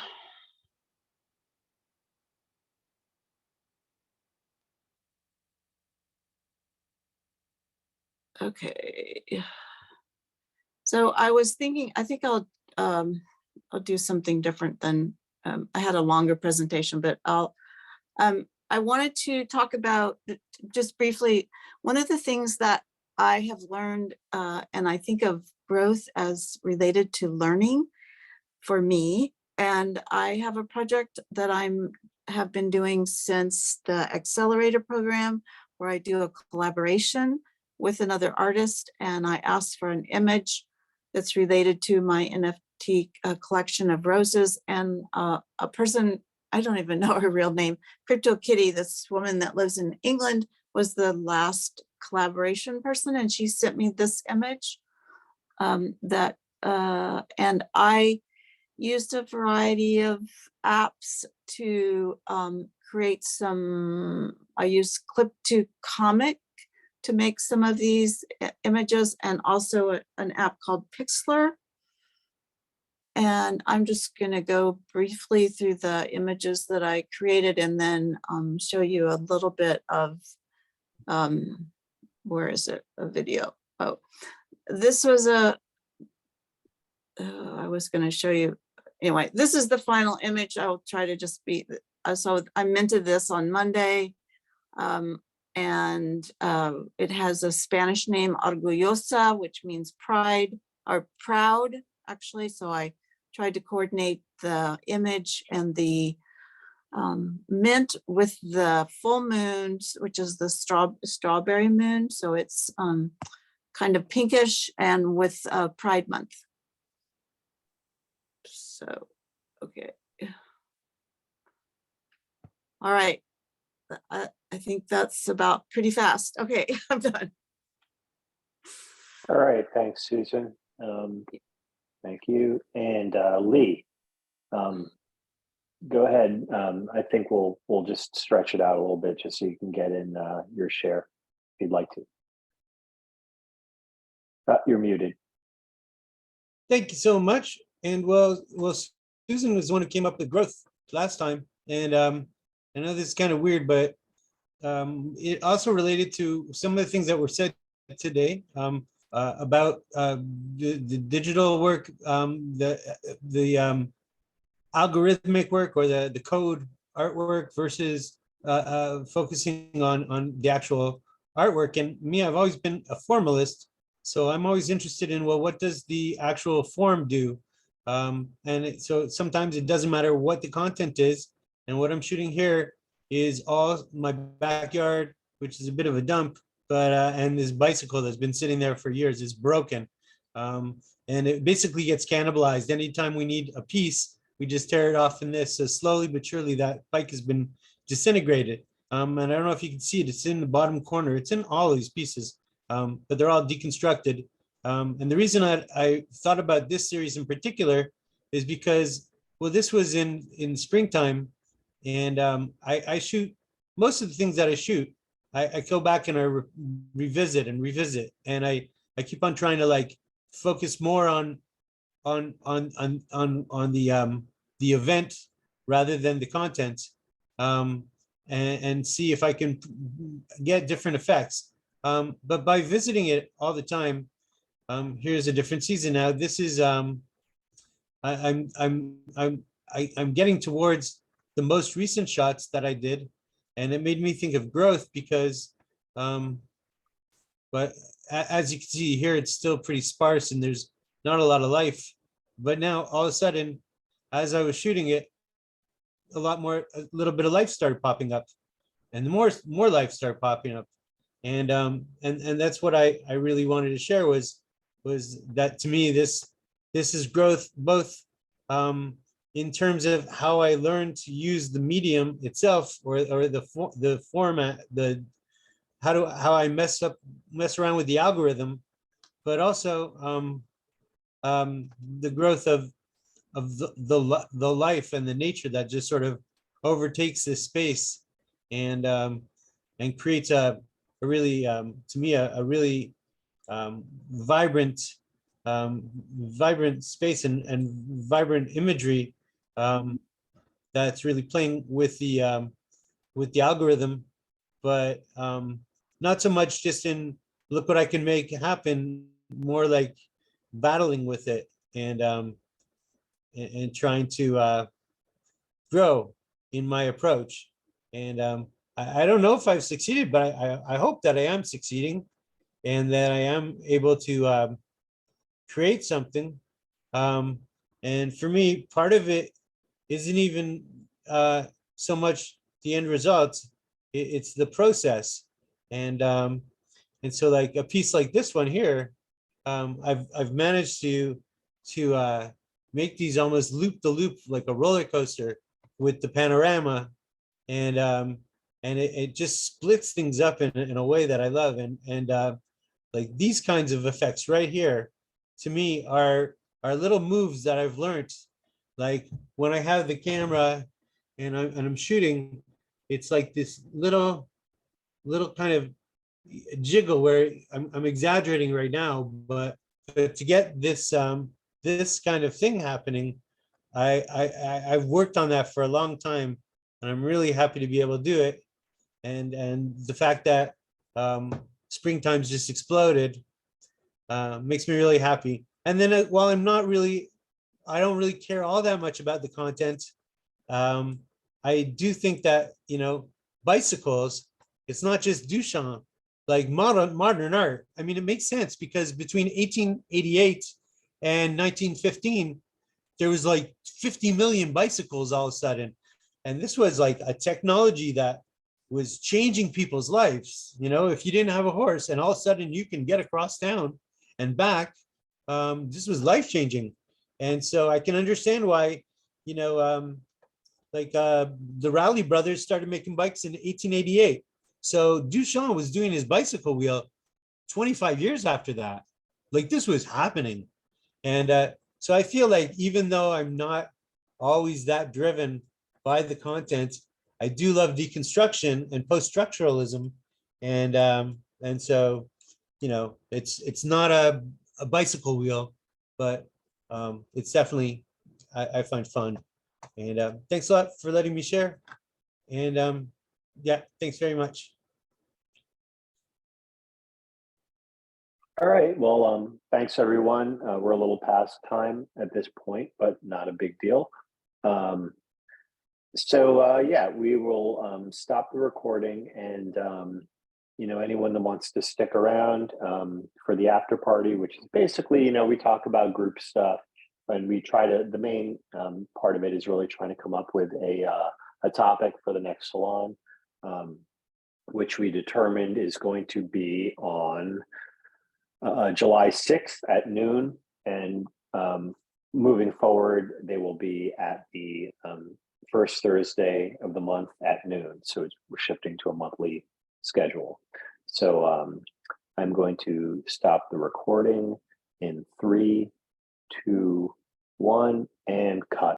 Okay. So I was thinking, I think I'll do something different than, I had a longer presentation, but I wanted to talk about just briefly, one of the things that I have learned, and I think of growth as related to learning for me. And I have a project that have been doing since the accelerator program, where I do a collaboration with another artist, and I asked for an image that's related to my NFT collection of roses, and a person, I don't even know her real name, Crypto Kitty, this woman that lives in England, was the last collaboration person, and she sent me this image and I used a variety of apps to create some, I used Clip to Comic to make some of these images, and also an app called Pixlr. And I'm just gonna go briefly through the images that I created, and then show you a little bit of, where is it, a video? Oh, this was I was gonna show you, anyway, this is the final image. I'll try to just be, so I minted this on Monday. And it has a Spanish name, Orgullosa, which means pride or proud, actually. So I tried to coordinate the image and the mint with the full moon, which is the strawberry moon. So it's kind of pinkish, and with Pride Month. So, okay. All right. I think that's about pretty fast. Okay, I'm done. All right, thanks, Susan. Thank you. And Lee, go ahead. I think we'll just stretch it out a little bit just so you can get in your share if you'd like to. You're muted. Thank you so much. And well, Susan was the one who came up with growth last time. And I know this is kind of weird, but it also related to some of the things that were said today about the digital work, the algorithmic work, or the code artwork versus focusing on the actual artwork. And me, I've always been a formalist, so I'm always interested in, well, what does the actual form do? So sometimes it doesn't matter what the content is. And what I'm shooting here is all my backyard, which is a bit of a dump, but and this bicycle that's been sitting there for years is broken. And it basically gets cannibalized. Anytime we need a piece, we just tear it off in this. So slowly but surely that bike has been disintegrated. And I don't know if you can see it, it's in the bottom corner. It's in all of these pieces, but they're all deconstructed. And the reason I thought about this series in particular is because, well, this was in springtime. And I shoot, most of the things that I shoot, I go back and I revisit. And I keep on trying to like focus more on the event rather than the content, and see if I can get different effects. But by visiting it all the time, here's a different season now. This is I'm getting towards the most recent shots that I did, and it made me think of growth because, but as you can see here, it's still pretty sparse and there's not a lot of life. But now all of a sudden, as I was shooting it, a little bit of life started popping up, and more life started popping up, and that's what I really wanted to share was that to me this is growth, both in terms of how I learned to use the medium itself, or the format, how I mess around with the algorithm, but also the growth of the life and the nature that just sort of overtakes this space and creates a really to me a really vibrant space and vibrant imagery that's really playing with the algorithm, but not so much just in look what I can make happen, more like battling with it and trying to grow in my approach. And I don't know if I've succeeded, but I hope that I am succeeding and that I am able to create something. And for me, part of it isn't even so much the end result, it's the process. And so like a piece like this one here, I've managed to make these almost loop the loop like a roller coaster with the panorama, and it just splits things up in a way that I love. And like these kinds of effects right here, to me, are little moves that I've learned. Like when I have the camera and I'm shooting, it's like this little kind of jiggle where I'm exaggerating right now, but to get this this kind of thing happening, I've worked on that for a long time, and I'm really happy to be able to do it. And the fact that springtime's just exploded makes me really happy. And then while I don't really care all that much about the content, I do think that, you know, bicycles, it's not just Duchamp, like modern art. I mean, it makes sense because between 1888 and 1915, there was like 50 million bicycles all of a sudden. And this was like a technology that was changing people's lives. You know, if you didn't have a horse and all of a sudden you can get across town and back, this was life-changing. And so I can understand why, you know, the Rowley brothers started making bikes in 1888. So Duchamp was doing his bicycle wheel 25 years after that. Like this was happening. And so I feel like even though I'm not always that driven by the content, I do love deconstruction and post-structuralism. And so, you know, it's not a bicycle wheel, but it's definitely, I find fun. And thanks a lot for letting me share. And yeah, thanks very much. All right, well, thanks everyone. We're a little past time at this point, but not a big deal. Yeah, we will stop the recording, and you know, anyone that wants to stick around for the after party, which is basically, you know, we talk about group stuff, and we try to, the main part of it is really trying to come up with a topic for the next salon, which we determined is going to be on July 6th at noon, and moving forward, they will be at the first Thursday of the month at noon. So we're shifting to a monthly schedule. So I'm going to stop the recording in 3, 2, 1, and cut.